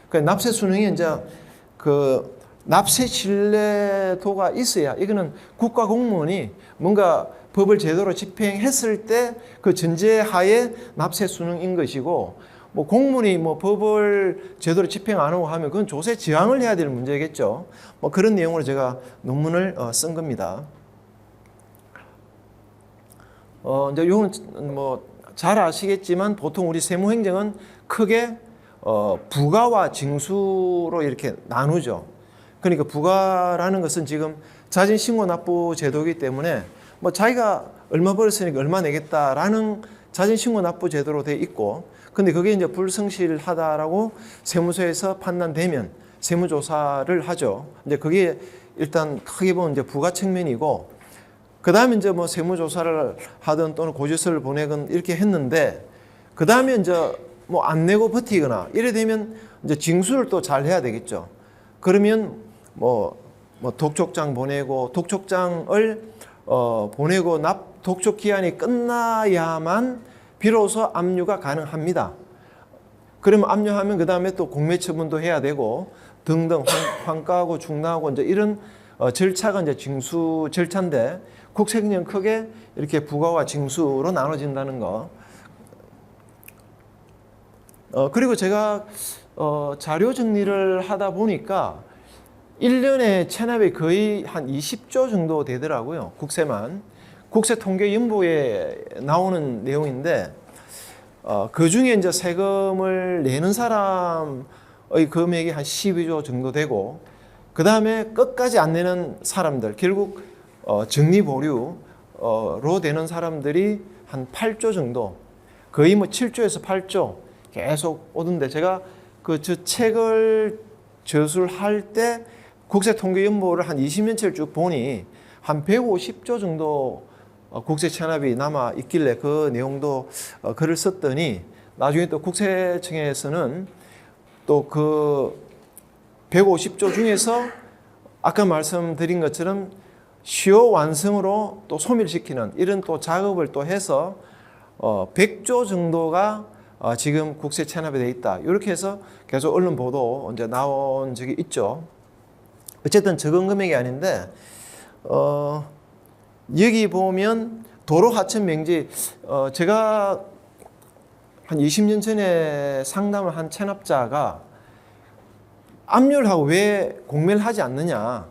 납세 수능이 이제 납세 신뢰도가 있어야 이거는 국가 공무원이 뭔가 법을 제대로 집행했을 때 그 전제하에 납세 수능인 것이고 뭐 공무원이 법을 제대로 집행 안 하고 하면 그건 조세 지양을 해야 될 문제겠죠. 뭐 그런 내용으로 제가 논문을 쓴 겁니다. 이제 이거는 뭐 잘 아시겠지만 보통 우리 세무행정은 크게 부가와 징수로 이렇게 나누죠. 그러니까 부가라는 것은 지금 자진신고납부 제도이기 때문에 뭐 자기가 얼마 벌었으니까 얼마 내겠다라는 자진신고납부 제도로 돼 있고, 근데 그게 이제 불성실하다라고 세무서에서 판단되면 세무조사를 하죠. 이제 그게 일단 크게 보면 이제 부가 측면이고, 그 다음에 이제 뭐 세무조사를 하든 또는 고지서를 보내건 이렇게 했는데, 그 다음에 이제 뭐 안 내고 버티거나 이래 되면 이제 징수를 또 잘 해야 되겠죠. 그러면 뭐 독촉장 보내고, 독촉장을 보내고 독촉 기한이 끝나야만 비로소 압류가 가능합니다. 그러면 압류하면 그 다음에 또 공매처분도 해야 되고 등등 환가하고 중과하고 이제 이런 절차가 이제 징수 절차인데, 국세행정 크게 이렇게 부가와 징수로 나눠진다는 거. 그리고 제가 자료 정리를 하다 보니까 1년에 체납이 거의 한 20조 정도 되더라고요. 국세만. 국세통계연보에 나오는 내용인데, 그 중에 이제 세금을 내는 사람의 금액이 한 12조 정도 되고, 그 다음에 끝까지 안 내는 사람들, 결국 정리 보류로 되는 사람들이 한 8조 정도, 거의 뭐 7조에서 8조 계속 오던데, 제가 저 책을 저술할 때 국세통계연보를 한 20년치를 쭉 보니 한 150조 정도 국세 체납이 남아 있길래 그 내용도 글을 썼더니, 나중에 또 국세청에서는 또 그 150조 중에서 아까 말씀드린 것처럼 시효 완성으로 또 소멸시키는 이런 또 작업을 또 해서 100조 정도가 지금 국세 체납이 돼 있다. 이렇게 해서 계속 언론 보도 이제 나온 적이 있죠. 어쨌든 적은 금액이 아닌데, 여기 보면 도로 하천 명지, 제가 한 20년 전에 상담을 한 체납자가 압류하고 왜 공매를 하지 않느냐.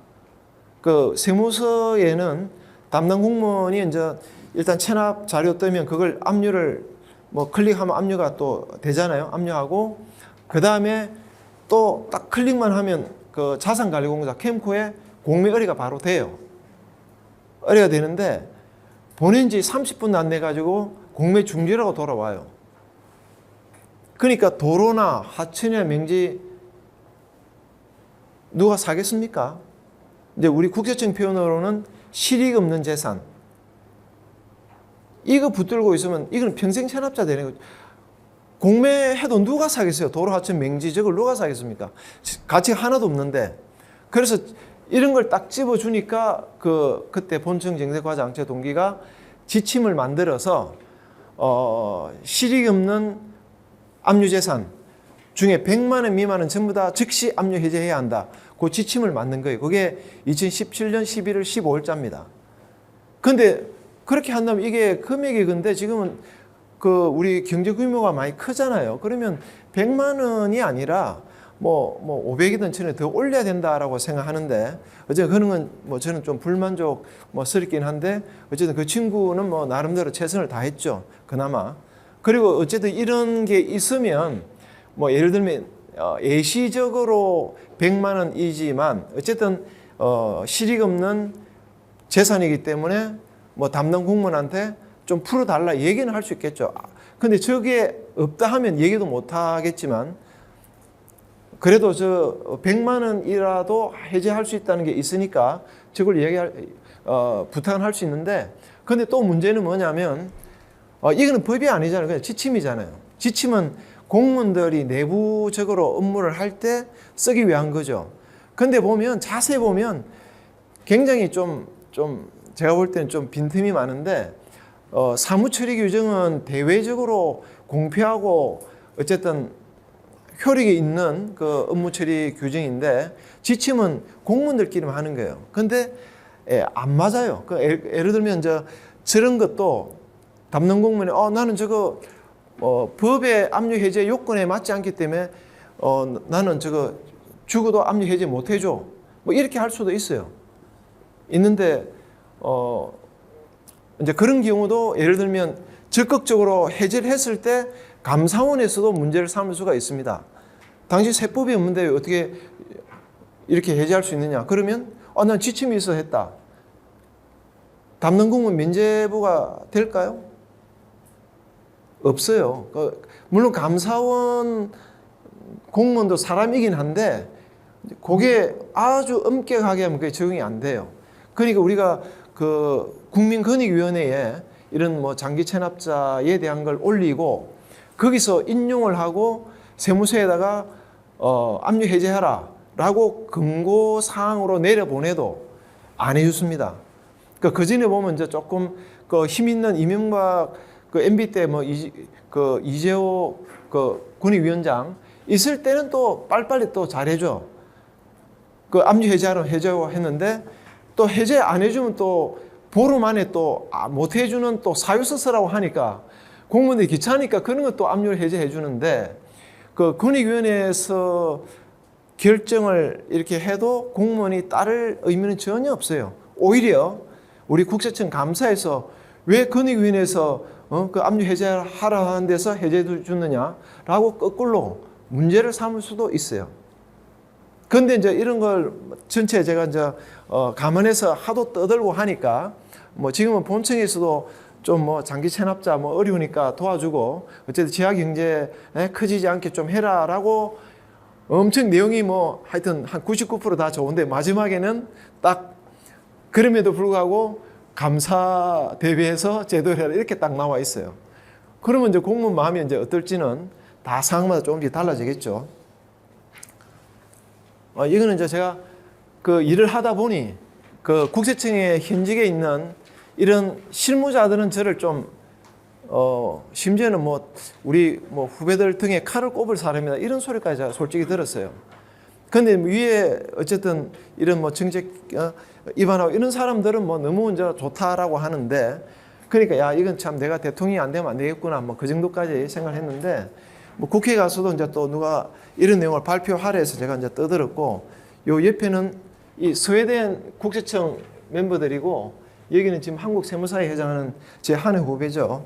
그 세무서에는 담당 공무원이 이제 일단 체납 자료 뜨면 그걸 압류를 뭐 클릭하면 압류가 또 되잖아요. 압류하고 그 다음에 또 딱 클릭만 하면 그 자산관리공사 캠코에 공매 의뢰가 바로 돼요. 의뢰가 되는데 보낸 지 30분도 안 돼 가지고 공매 중지라고 돌아와요. 그러니까 도로나 하천이나 명지 누가 사겠습니까? 이제 우리 국세청 표현으로는 실익 없는 재산. 이거 붙들고 있으면 이건 평생 체납자 되는 거죠. 공매해도 누가 사겠어요? 도로, 하천, 명지 저걸 누가 사겠습니까? 가치가 하나도 없는데. 그래서 이런 걸 딱 집어주니까 그때 본청 정책과장 제 동기가 지침을 만들어서 실익 없는 압류재산 중에 100만 원 미만은 전부 다 즉시 압류 해제해야 한다. 그 지침을 만든 거예요. 그게 2017년 11월 15일자입니다. 근데 그렇게 한다면 이게 금액이 근데 지금은 우리 경제 규모가 많이 크잖아요. 그러면 100만 원이 아니라 뭐 500이든 1000원 더 올려야 된다라고 생각하는데, 어쨌든 그런 건 뭐 저는 좀 불만족스럽긴 한데, 어쨌든 그 친구는 뭐 나름대로 최선을 다했죠. 그나마. 그리고 어쨌든 이런 게 있으면 뭐 예를 들면 예시적으로 100만 원이지만 어쨌든 실익 없는 재산이기 때문에 뭐 담당 공무원한테 좀 풀어달라 얘기는 할 수 있겠죠. 근데 저게 없다 하면 얘기도 못 하겠지만, 그래도 100만 원이라도 해제할 수 있다는 게 있으니까 저걸 부탁은 할 수 있는데, 근데 또 문제는 뭐냐면 이거는 법이 아니잖아요. 그냥 지침이잖아요. 지침은 공무원들이 내부적으로 업무를 할 때 쓰기 위한 거죠. 근데 자세히 보면 굉장히 좀 제가 볼 때는 좀 빈틈이 많은데, 사무처리 규정은 대외적으로 공표하고 어쨌든 효력이 있는 그 업무 처리 규정인데, 지침은 공무원들끼리만 하는 거예요. 근데 안 맞아요. 예를 들면 저런 것도 담당 공무원이 나는 저거 법의 압류 해제 요건에 맞지 않기 때문에 나는 저거 죽어도 압류 해제 못 해줘. 뭐 이렇게 할 수도 있어요. 있는데 이제 그런 경우도 예를 들면 적극적으로 해제를 했을 때 감사원에서도 문제를 삼을 수가 있습니다. 당신 세법이 없는데 어떻게 이렇게 해제할 수 있느냐? 그러면 난 지침이 있어 했다. 담당 공무원 면제부가 될까요? 없어요. 물론 감사원 공무원도 사람이긴 한데 그게 아주 엄격하게 하면 그게 적용이 안 돼요. 그러니까 우리가 국민권익위원회에 이런 뭐 장기 체납자에 대한 걸 올리고 거기서 인용을 하고 세무서에다가 압류 해제하라 라고 금고 사항으로 내려보내도 안 해줬습니다. 그 전에 보면 이제 조금 힘 있는 이명박 MB 때 이재호 군의위원장 있을 때는 또 빨리빨리 또 잘해줘. 압류 해제하라고 했는데 또 해제 안 해주면 또 보름 안에 또 못 해주는 또 사유서 쓰라고 하니까 공무원들이 귀찮으니까 그런 것도 압류를 해제해 주는데, 권익위원회에서 결정을 이렇게 해도 공무원이 따를 의미는 전혀 없어요. 오히려 우리 국세청 감사에서 왜 권익위원회에서 그 압류 해제하라 하는 데서 해제해 주느냐라고 거꾸로 문제를 삼을 수도 있어요. 근데 이제 이런 걸 전체 제가 이제 감안해서 하도 떠들고 하니까 뭐 지금은 본청에서도 좀 뭐 장기 체납자 뭐 어려우니까 도와주고 어쨌든 지하 경제 커지지 않게 좀 해라라고 엄청 내용이 뭐 하여튼 한 99%다 좋은데 마지막에는 딱 그럼에도 불구하고 감사 대비해서 제도를 해라 이렇게 딱 나와 있어요. 그러면 이제 공무원 마음이 이제 어떨지는 다 상황마다 조금씩 달라지겠죠. 이거는 이제 제가 그 일을 하다 보니 그 국세청에 현직에 있는 이런 실무자들은 저를 좀 심지어는 뭐 우리 뭐 후배들 등에 칼을 꼽을 사람이다 이런 소리까지 제가 솔직히 들었어요. 근데 위에 어쨌든 이런 뭐 정책 입안하고 이런 사람들은 뭐 너무 이제 좋다라고 하는데 그러니까 야 이건 참 내가 대통령이 안 되면 안 되겠구나 뭐 그 정도까지 생각했는데 뭐 국회에 가서도 이제 또 누가 이런 내용을 발표하래 해서 제가 이제 떠들었고 요 옆에는 이 스웨덴 국세청 멤버들이고 여기는 지금 한국 세무사회 회장하는 제 한해 후배죠.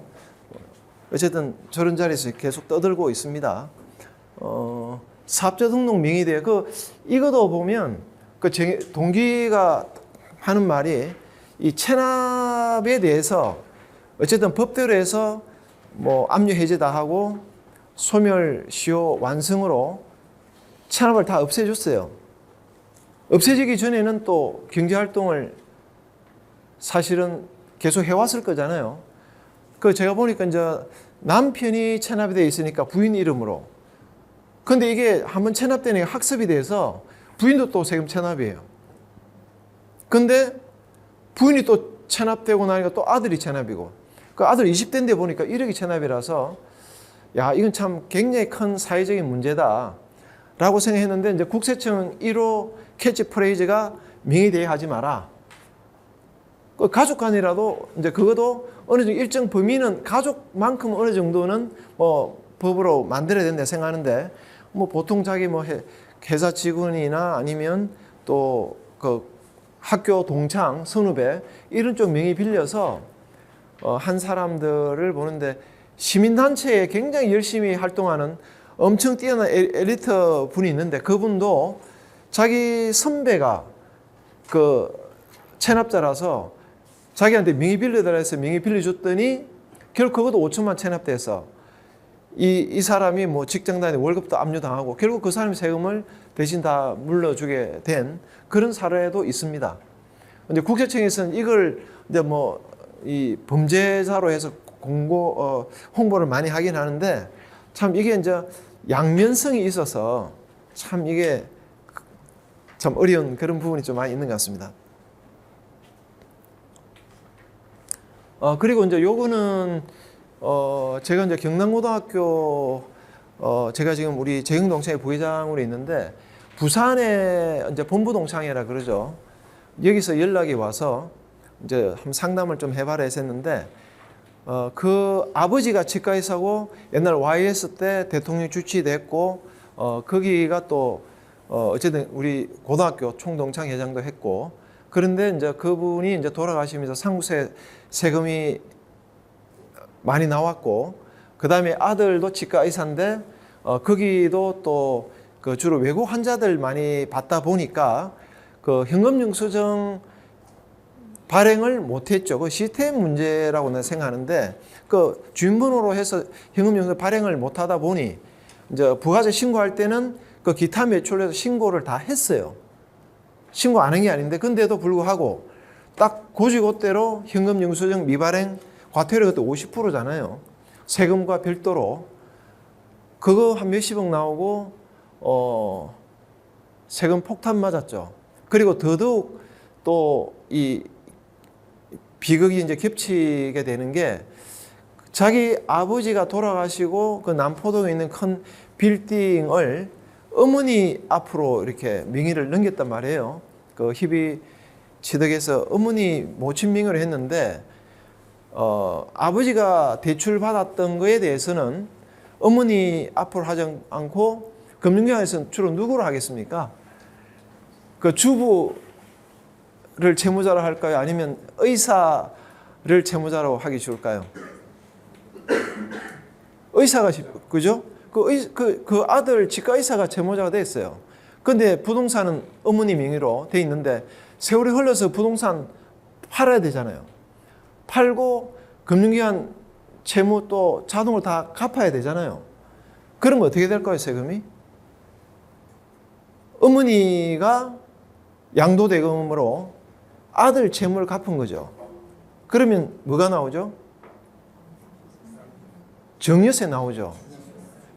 어쨌든 저런 자리에서 계속 떠들고 있습니다. 사업자 등록 명의대 이것도 보면 그 동기가 하는 말이 이 체납에 대해서 어쨌든 법대로 해서 뭐 압류 해제 다 하고 소멸 시효 완성으로 체납을 다 없애줬어요. 없애지기 전에는 또 경제활동을 사실은 계속 해왔을 거잖아요. 제가 보니까 이제 남편이 체납이 되어 있으니까 부인 이름으로. 근데 이게 한번 체납되니까 학습이 돼서 부인도 또 세금 체납이에요. 근데 부인이 또 체납되고 나니까 또 아들이 체납이고. 그 아들 20대인데 보니까 1억이 체납이라서 야, 이건 참 굉장히 큰 사회적인 문제다. 라고 생각했는데 이제 국세청 1호 캐치프레이즈가 명의대회 하지 마라. 가족 간이라도 이제 그것도 어느 정도 일정 범위는 가족만큼 어느 정도는 뭐 법으로 만들어야 된다 생각하는데 뭐 보통 자기 뭐 회사 직원이나 아니면 또 그 학교 동창 선후배 이런 쪽 명의 빌려서 한 사람들을 보는데 시민단체에 굉장히 열심히 활동하는 엄청 뛰어난 엘리트 분이 있는데 그분도 자기 선배가 그 체납자라서 자기한테 명의 빌려달라 해서 명의 빌려줬더니 결국 그것도 5천만 체납돼서 이 사람이 뭐 직장 다니는 월급도 압류당하고 결국 그 사람이 세금을 대신 다 물러주게 된 그런 사례도 있습니다. 근데 국세청에서는 이걸 이제 뭐 이 범죄자로 해서 홍보를 많이 하긴 하는데 참 이게 이제 양면성이 있어서 참 이게 참 어려운 그런 부분이 좀 많이 있는 것 같습니다. 그리고 이제 요거는 제가 이제 경남고등학교 제가 지금 우리 재경동창회 부회장으로 있는데 부산에 이제 본부동창회라 그러죠. 여기서 연락이 와서 이제 한번 상담을 좀 해봐라 했었는데 그 아버지가 치과의사고 옛날 YS 때 대통령 주치됐고 거기가 또 어쨌든 우리 고등학교 총동창회장도 했고 그런데 이제 그분이 이제 돌아가시면서 상속세 세금이 많이 나왔고 그 다음에 아들도 치과의사인데 거기도 또 그 주로 외국 환자들 많이 받다 보니까 그 현금영수증 발행을 못했죠. 그 시스템 문제라고 는 생각하는데 그 주민번호로 해서 현금영수증 발행을 못하다 보니 이제 부가세 신고할 때는 그 기타 매출에서 신고를 다 했어요. 신고 안 한 게 아닌데 근데도 불구하고 딱 고지고대로 현금영수증 미발행 과태료 그때 50%잖아요. 세금과 별도로 그거 한 몇십억 나오고 세금 폭탄 맞았죠. 그리고 더더욱 또 이 비극이 이제 겹치게 되는 게 자기 아버지가 돌아가시고 그 남포동에 있는 큰 빌딩을 어머니 앞으로 이렇게 명의를 넘겼단 말이에요. 그 희비 취득해서 어머니 모친 명의로 했는데 아버지가 대출 받았던 거에 대해서는 어머니 앞으로 하지 않고 금융경에서는 주로 누구로 하겠습니까? 그 주부를 채무자로 할까요? 아니면 의사를 채무자로 하기 좋을까요? 의사가 그죠? 그 아들 치과 의사가 채무자가 됐어요. 근데 부동산은 어머니 명의로 돼 있는데 세월이 흘러서 부동산 팔아야 되잖아요. 팔고 금융기관 채무 또 자동으로 다 갚아야 되잖아요. 그러면 어떻게 될 거예요, 세금이? 어머니가 양도대금으로 아들 채무를 갚은 거죠. 그러면 뭐가 나오죠? 증여세 나오죠.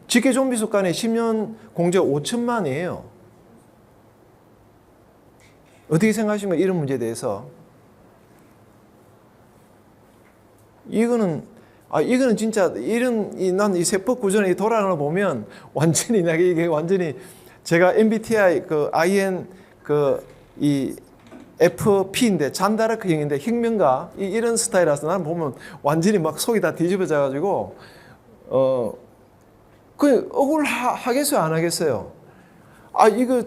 직계존비속간에 10년 공제 5천만이에요. 어떻게 생각하십니까? 이런 문제에 대해서. 이거는 진짜 난 이 세법 구조에 돌아가는 거 보면 완전히 이게 완전히 제가 MBTI IN 이 FP인데 잔다르크형인데 혁명가 이런 스타일이라서 나는 보면 완전히 막 속이 다 뒤집어져 가지고 그 억울하겠어요, 안 하겠어요? 이거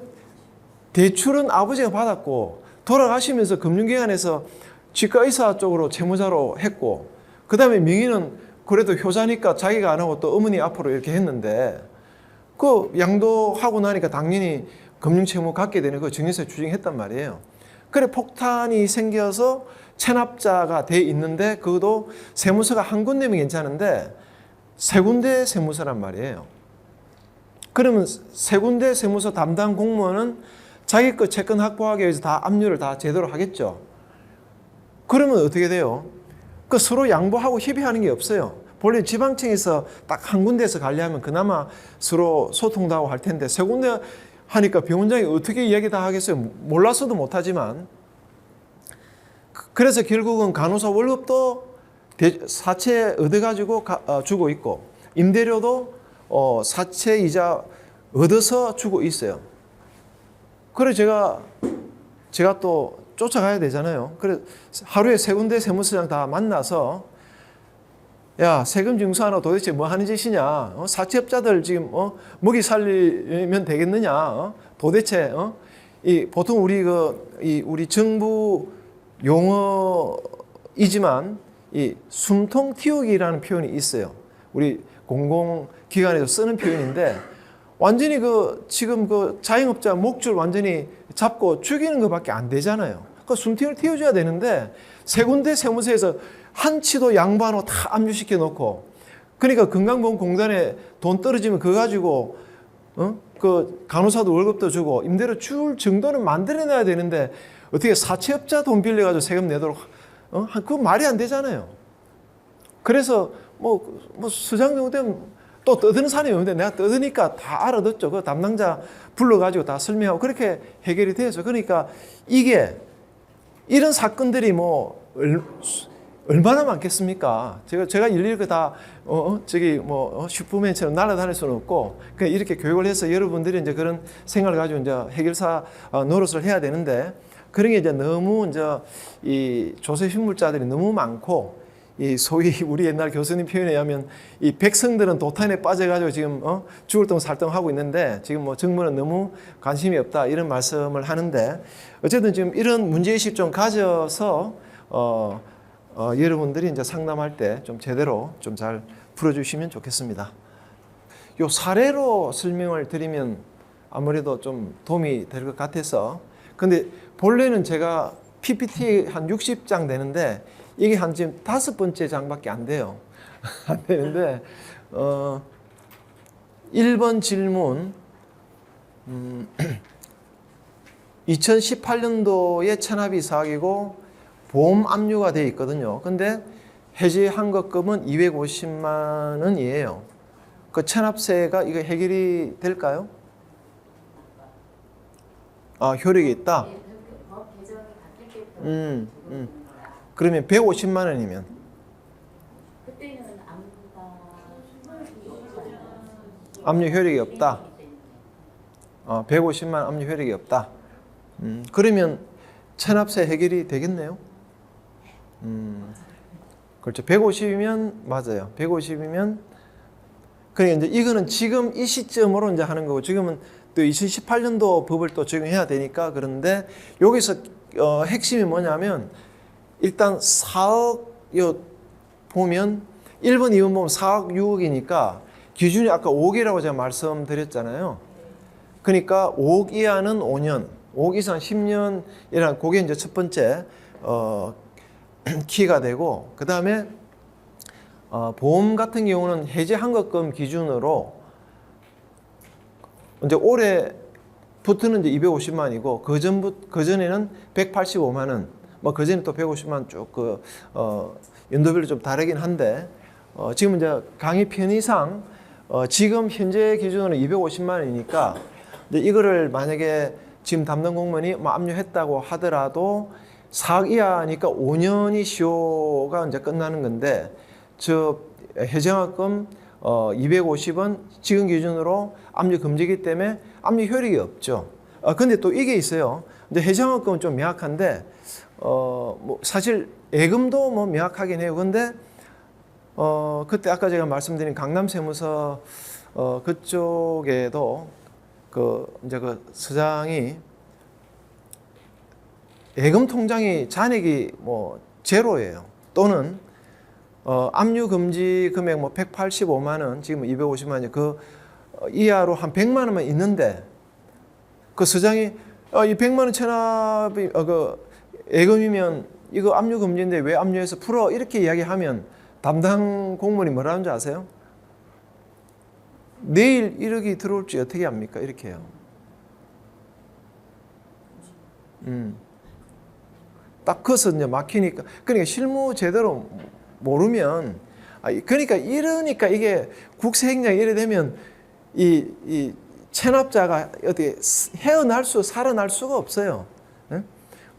대출은 아버지가 받았고 돌아가시면서 금융기관에서 치과의사 쪽으로 채무자로 했고 그 다음에 명의는 그래도 효자니까 자기가 안 하고 또 어머니 앞으로 이렇게 했는데 그 양도하고 나니까 당연히 금융채무 갖게 되는 그 증여세 추징했단 말이에요. 그래 폭탄이 생겨서 체납자가 돼 있는데 그것도 세무서가 한 군데면 괜찮은데 세 군데 세무서란 말이에요. 그러면 세 군데 세무서 담당 공무원은 자기 거 채권 확보하기 위해서 다 압류를 다 제대로 하겠죠. 그러면 어떻게 돼요? 그 서로 양보하고 협의하는 게 없어요. 본래 지방청에서 딱 한 군데에서 관리하면 그나마 서로 소통도 하고 할 텐데 세 군데 하니까 병원장이 어떻게 이야기 다 하겠어요? 몰라서도 못하지만. 그래서 결국은 간호사 월급도 사채 얻어가지고 주고 있고 임대료도 사채 이자 얻어서 주고 있어요. 그래 제가 또 쫓아가야 되잖아요. 그래 하루에 세 군데 세무서장 다 만나서 야 세금 징수하나 도대체 뭐 하는 짓이냐? 사채업자들 지금 먹이 살리면 되겠느냐? 도대체 이 보통 우리 정부 용어이지만 이 숨통 틔우기라는 표현이 있어요. 우리 공공기관에서 쓰는 표현인데 완전히 지금 자영업자 목줄 완전히 잡고 죽이는 것밖에 안 되잖아요. 그 숨통을 틔워줘야 되는데 세 군데 세무서에서 한치도 양반으로 다 압류시켜 놓고 그러니까 건강보험공단에 돈 떨어지면 그거 가지고 그 간호사도 월급도 주고 임대료 줄 정도는 만들어내야 되는데 어떻게 사채업자 돈 빌려가지고 세금 내도록 그거 말이 안 되잖아요. 그래서 뭐 수장 정도 되면 또 떠드는 사람이 없는데 내가 떠드니까 다 알아듣죠. 그 담당자 불러가지고 다 설명하고 그렇게 해결이 돼서 그러니까 이게 이런 사건들이 뭐 얼마나 많겠습니까? 제가 일일이 다 슈퍼맨처럼 날아다닐 수는 없고 그냥 이렇게 교육을 해서 여러분들이 이제 그런 생각을 가지고 이제 해결사 노릇을 해야 되는데 그런 게 이제 너무 이제 이 조세 흉물자들이 너무 많고 이 소위 우리 옛날 교수님 표현에 의하면 이 백성들은 도탄에 빠져가지고 지금 죽을 똥 살 똥 하고 있는데 지금 뭐 정부는 너무 관심이 없다 이런 말씀을 하는데 어쨌든 지금 이런 문제의식 좀 가져서 여러분들이 이제 상담할 때 좀 제대로 좀 잘 풀어주시면 좋겠습니다. 요 사례로 설명을 드리면 아무래도 좀 도움이 될 것 같아서 근데 본래는 제가 PPT 한 60장 되는데 이게 한 지금 5번째 장밖에 안 돼요. 안 되는데 1번 질문 2018년도에 체납이 사기고 보험 압류가 되어 있거든요. 근데 해지 한거금은 250만 원이에요. 그 체납세가 이거 해결이 될까요? 효력이 있다. 법 개정이 바뀔 때부터 그러면 150만 원이면 그때는 압류 효력이 없다. 150만 원 압류 효력이 없다. 그러면 체납세 해결이 되겠네요. 그렇죠. 150이면 맞아요. 150이면 그러니까 이제 이거는 지금 이 시점으로 이제 하는 거고 지금은 또 2018년도 법을 또 적용해야 되니까 그런데 여기서 핵심이 뭐냐면 일단 4억 보면 1번, 2번 보면 4억, 6억이니까 기준이 아까 5개라고 제가 말씀드렸잖아요. 그러니까 5억 이하는 5년, 5억 이상 10년이라는 그게 이제 첫 번째 키가 되고, 그 다음에 보험 같은 경우는 해지 환급금 기준으로 이제 올해부터는 이제 250만이고 그 전에는 185만 원, 뭐 그 전에 또 150만 쭉 연도별로 좀 다르긴 한데 지금 이제 강의 편의상 지금 현재 기준으로 250만 원이니까 이제 이거를 만약에 지금 담당 공무원이 뭐 압류했다고 하더라도 4억 이하니까 5년이 시효가 이제 끝나는 건데 저 해지환급금 250원 지금 기준으로 압류 금지이기 때문에 압류 효력이 없죠. 근데 또 이게 있어요. 이제 해지환급금은 좀 명확한데 뭐 사실 예금도 뭐 명확하긴 해요. 근데 그때 아까 제가 말씀드린 강남세무서 그쪽에도 이제 그 서장이 예금 통장이 잔액이 뭐 제로예요. 또는 압류 금지 금액 뭐 185만 원, 지금 250만 원, 그 이하로 한 100만 원만 있는데 그 서장이 이 100만 원 체납이 그 예금이면 이거 압류 금지인데 왜 압류해서 풀어? 이렇게 이야기하면 담당 공무원이 뭐라는 줄 아세요? 내일 1억이 들어올지 어떻게 합니까? 이렇게 해요. 딱 커서 이제 막히니까. 그러니까 실무 제대로 모르면, 그러니까 이러니까 이게 국세행정이 이래 되면 이 체납자가 어떻게 살아날 수가 없어요.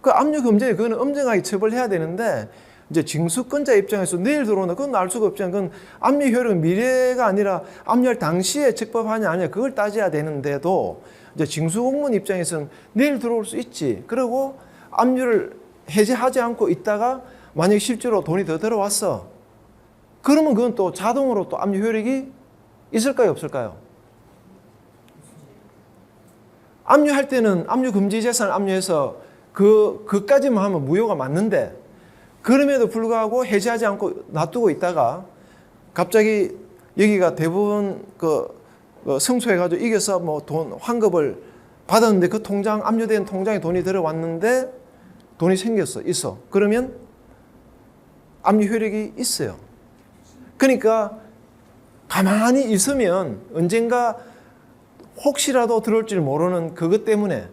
그 압류 금지, 그거는 엄정하게 처벌해야 되는데, 이제 징수권자 입장에서 내일 들어온다. 그건 알 수가 없잖아요. 그건 압류 효력은 미래가 아니라 압류할 당시에 적법하냐 아니냐 그걸 따져야 되는데도 이제 징수공무원 입장에서는 내일 들어올 수 있지. 그리고 압류를 해제하지 않고 있다가 만약 실제로 돈이 더 들어왔어. 그러면 그건 또 자동으로 또 압류 효력이 있을까요? 없을까요? 압류할 때는 압류 금지 재산을 압류해서 그까지만 하면 무효가 맞는데 그럼에도 불구하고 해지하지 않고 놔두고 있다가 갑자기 여기가 대부분 승소해가지고 이겨서 뭐 돈 환급을 받았는데 그 통장 압류된 통장에 돈이 들어왔는데 돈이 있어. 그러면 압류 효력이 있어요. 그러니까 가만히 있으면 언젠가 혹시라도 들어올지 모르는 그것 때문에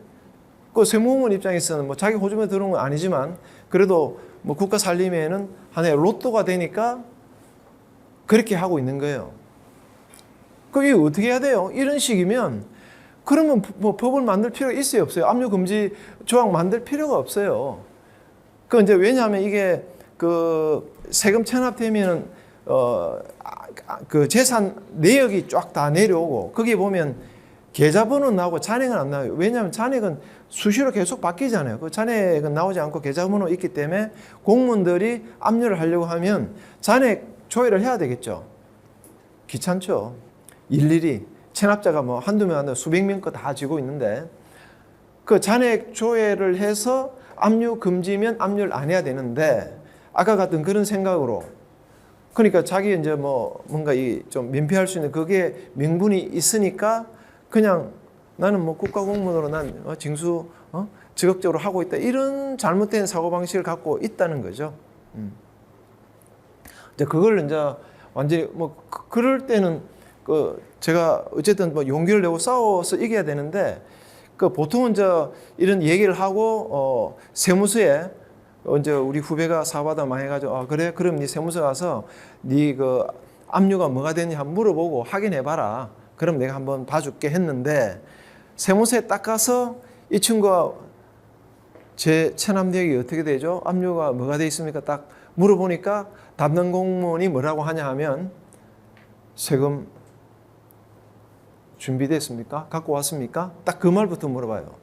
그 세무공무원 입장에서는 뭐 자기 호주머니에 들어온 건 아니지만 그래도 뭐 국가 살림에는 하나의 로또가 되니까 그렇게 하고 있는 거예요. 그게 어떻게 해야 돼요? 이런 식이면 그러면 뭐 법을 만들 필요가 있어요, 없어요? 압류 금지 조항 만들 필요가 없어요. 그 이제 왜냐하면 이게 그 세금 체납되면은 그 재산 내역이 쫙 다 내려오고 거기 보면 계좌번호 나오고 잔액은 안 나와요. 왜냐하면 잔액은 수시로 계속 바뀌잖아요. 그 잔액은 나오지 않고 계좌번호 있기 때문에 공무원들이 압류를 하려고 하면 잔액 조회를 해야 되겠죠. 귀찮죠. 일일이 체납자가 뭐 한두 명 아니라 수백 명 거 다 지고 있는데 그 잔액 조회를 해서 압류 금지면 압류를 안 해야 되는데 아까 같은 그런 생각으로 그러니까 자기 이제 뭐 뭔가 좀 면피할 수 있는 그게 명분이 있으니까 그냥 나는 뭐 국가공무원으로 난 징수 적극적으로 하고 있다 이런 잘못된 사고방식을 갖고 있다는 거죠. 이제 그걸 이제 완전히 뭐 그럴 때는 제가 어쨌든 뭐 용기를 내고 싸워서 이겨야 되는데 보통은 이제 이런 얘기를 하고 세무서에 이제 우리 후배가 사과다 많이 해가지고 그래 그럼 네 세무서 가서 네 그 압류가 뭐가 되는지 한번 물어보고 확인해봐라. 그럼 내가 한번 봐줄게 했는데 세무서에 딱 가서 이 친구가 제 체납 내역이 어떻게 되죠? 압류가 뭐가 돼 있습니까? 딱 물어보니까 담당 공무원이 뭐라고 하냐 하면 세금 준비됐습니까? 갖고 왔습니까? 딱 그 말부터 물어봐요.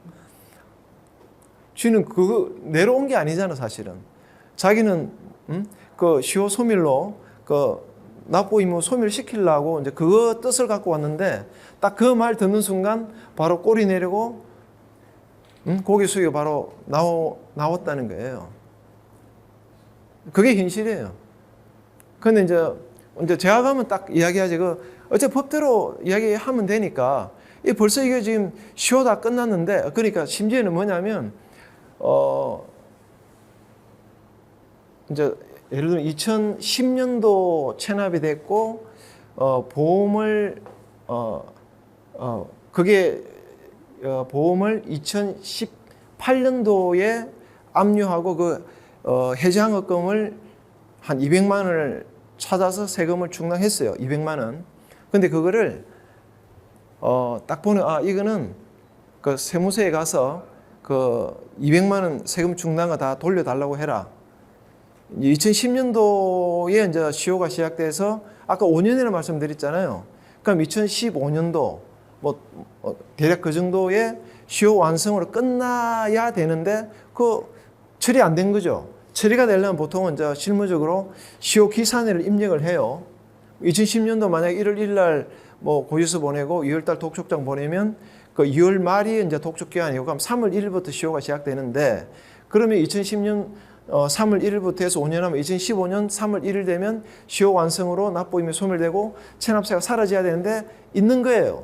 쥐는 그거 내려온 게 아니잖아 사실은. 자기는 그 시효 소멸로 납부 의무 소멸시키려고 이제 그거 뜻을 갖고 왔는데 딱 그 말 듣는 순간 바로 꼬리 내리고 고개 숙여 바로 나왔다는 거예요. 그게 현실이에요. 근데 이제 제가 가면 딱 이야기하지 어차피 법대로 이야기하면 되니까 이 벌써 이게 지금 시효 다 끝났는데, 그러니까 심지어는 뭐냐면 이제 예를 들면 2010년도 체납이 됐고 보험을 그게 보험을 2018년도에 압류하고 그 해지항업금을 한 200만 원을 찾아서 세금을 충당했어요. 200만 원. 근데 그거를 딱 보면 이거는 그 세무서에 가서 그 200만 원 세금 충당을 다 돌려달라고 해라. 2010년도에 이제 시효가 시작돼서 아까 5년이라고 말씀드렸잖아요. 그럼 2015년도 뭐 대략 그 정도의 시효 완성으로 끝나야 되는데 그 처리 안 된 거죠. 처리가 되려면 보통은 이제 실무적으로 시효 기산일을 입력을 해요. 2010년도 만약 1월 1일 날 뭐 고지서 보내고 2월 달 독촉장 보내면 그 2월 말이 이제 독촉 기간이고 그럼 3월 1일부터 시효가 시작되는데 그러면 2010년 3월 1일부터 해서 5년 하면 2015년 3월 1일 되면 시효 완성으로 납부임이 소멸되고 체납세가 사라져야 되는데 있는 거예요.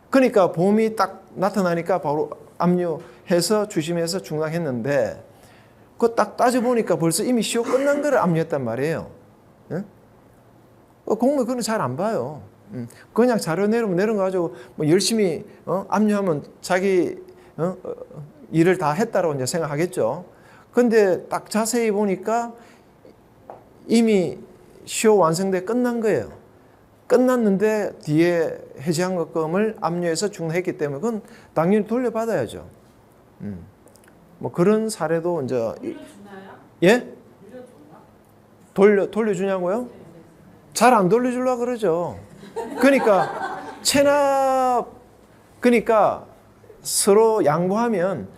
그러니까 보험이 딱 나타나니까 바로 압류해서 주심해서 충당했는데 그거 딱 따져보니까 벌써 이미 시효 끝난 거를 압류했단 말이에요. 공무원 그건 잘 안 봐요. 그냥 자료 내려면 내는 거 가지고 뭐 열심히 압류하면 자기 일을 다 했다라고 이제 생각하겠죠. 근데 딱 자세히 보니까 이미 시효 완성돼 끝난 거예요. 끝났는데 뒤에 해지항업금을 압류해서 충당했기 때문에 그건 당연히 돌려받아야죠. 뭐 그런 사례도 이제 돌려주나요? 예? 돌려주냐고요? 잘 안 돌려주려고 그러죠. 그러니까 그러니까 서로 양보하면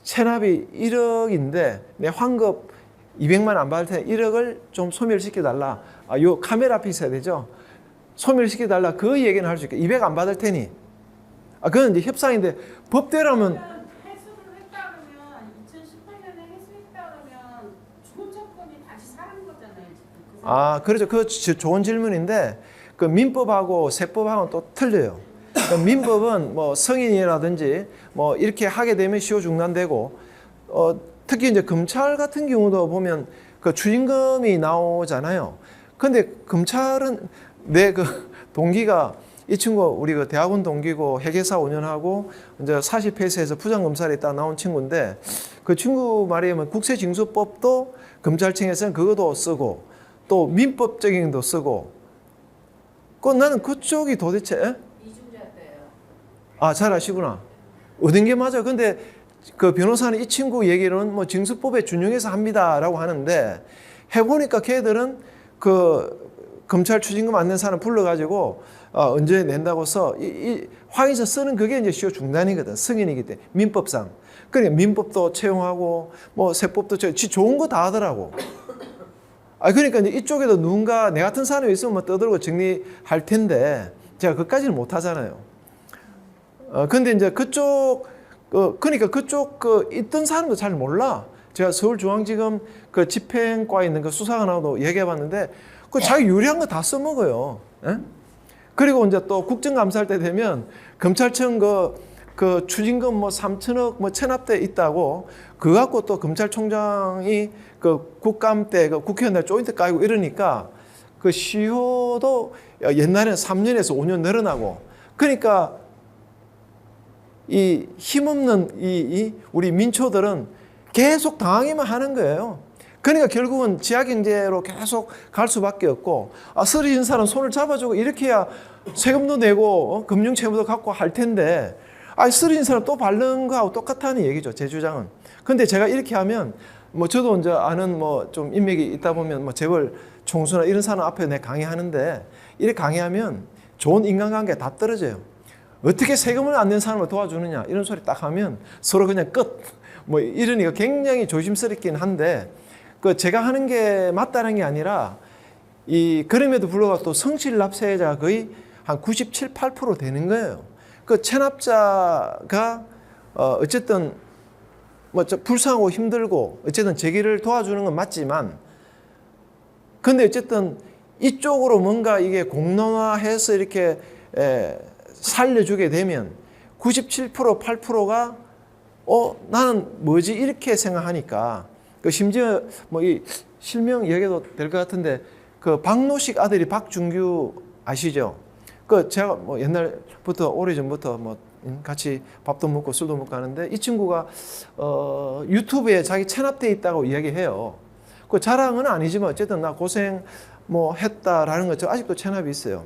체납이 1억인데 내 환급 200만 안 받을 테니 1억을 좀 소멸시켜달라. 요 카메라 앞에 있어야 되죠. 소멸시켜달라. 그 얘기는 할 수 있게 200 안 받을 테니. 그건 이제 협상인데 법대로면 해수를 했다 그러면 2018년에 해수했다 그러면 주거처분이 다시 사는 거잖아요. 지금. 그렇죠. 그 좋은 질문인데 그 민법하고 세법하고는 또 틀려요. 그 민법은 뭐 승인이라든지 뭐 이렇게 하게 되면 시효 중단되고 특히 이제 검찰 같은 경우도 보면 그 추징금이 나오잖아요. 근데 검찰은 내 그 동기가 이 친구 우리 그 대학원 동기고 회계사 5년 하고 이제 사실폐쇄해서 부장검사에 있다 나온 친구인데 그 친구 말이면 국세징수법도 검찰청에서는 그것도 쓰고 또 민법적인 것도 쓰고 나는 그쪽이 도대체 이중잣대예요. 잘 아시구나. 얻은 게 맞아. 근데 그 변호사는 이 친구 얘기는 뭐 징수법에 준용해서 합니다라고 하는데 해보니까 걔들은 그 검찰 추징금 안 낸 사람 불러가지고 언제 낸다고 써 이 확인서 쓰는 그게 이제 시효 중단이거든. 승인이기 때문에 민법상. 그러니까 민법도 채용하고 뭐 세법도 좋은 거 다 하더라고. 그러니까 이제 이쪽에도 누군가 내 같은 사람이 있으면 뭐 떠들고 정리할 텐데 제가 그까지는 못 하잖아요. 근데 이제 그쪽 그러니까 그쪽 있던 사람도 잘 몰라. 제가 서울중앙지검 그 집행과에 있는 그 수사관하고도 얘기해봤는데 그 자기 유리한 거 다 써먹어요. 예? 그리고 이제 또 국정감사할 때 되면 검찰청 그 추징금 뭐 3천억 뭐 체납돼 있다고 그거 갖고 또 검찰총장이 그 국감 때 그 국회의원들 조인트 까이고 이러니까 그 시효도 옛날에는 3년에서 5년 늘어나고 그러니까 이 힘없는 이 우리 민초들은 계속 당하기만 하는 거예요. 그러니까 결국은 지하경제로 계속 갈 수밖에 없고 쓰러진 사람 손을 잡아주고 이렇게 해야 세금도 내고 금융채무도 갖고 할 텐데 쓰러진 사람 또 바른 거하고 똑같다는 얘기죠. 제 주장은. 근데 제가 이렇게 하면 뭐 저도 이제 아는 뭐 좀 인맥이 있다 보면 뭐 재벌 총수나 이런 사람 앞에 내 강의하는데 이렇게 강의하면 좋은 인간관계 다 떨어져요. 어떻게 세금을 안 낸 사람을 도와주느냐 이런 소리 딱 하면 서로 그냥 끝. 뭐 이러니까 굉장히 조심스럽긴 한데 그 제가 하는 게 맞다는 게 아니라 그럼에도 불구하고 또 성실 납세자가 거의 한 97, 8% 되는 거예요. 그 체납자가 어쨌든 뭐 불쌍하고 힘들고 어쨌든 재기를 도와주는 건 맞지만 근데 어쨌든 이쪽으로 뭔가 이게 공론화해서 이렇게 살려주게 되면 97% 8%가 나는 뭐지 이렇게 생각하니까 그 심지어 뭐 이 실명 이야기도 될 것 같은데 그 박노식 아들이 박준규 아시죠? 그 제가 뭐 옛날부터 오래전부터 뭐 같이 밥도 먹고 술도 먹고 하는데 이 친구가 유튜브에 자기 체납돼 있다고 이야기해요. 그 자랑은 아니지만 어쨌든 나 고생 뭐 했다라는 거죠. 아직도 체납이 있어요.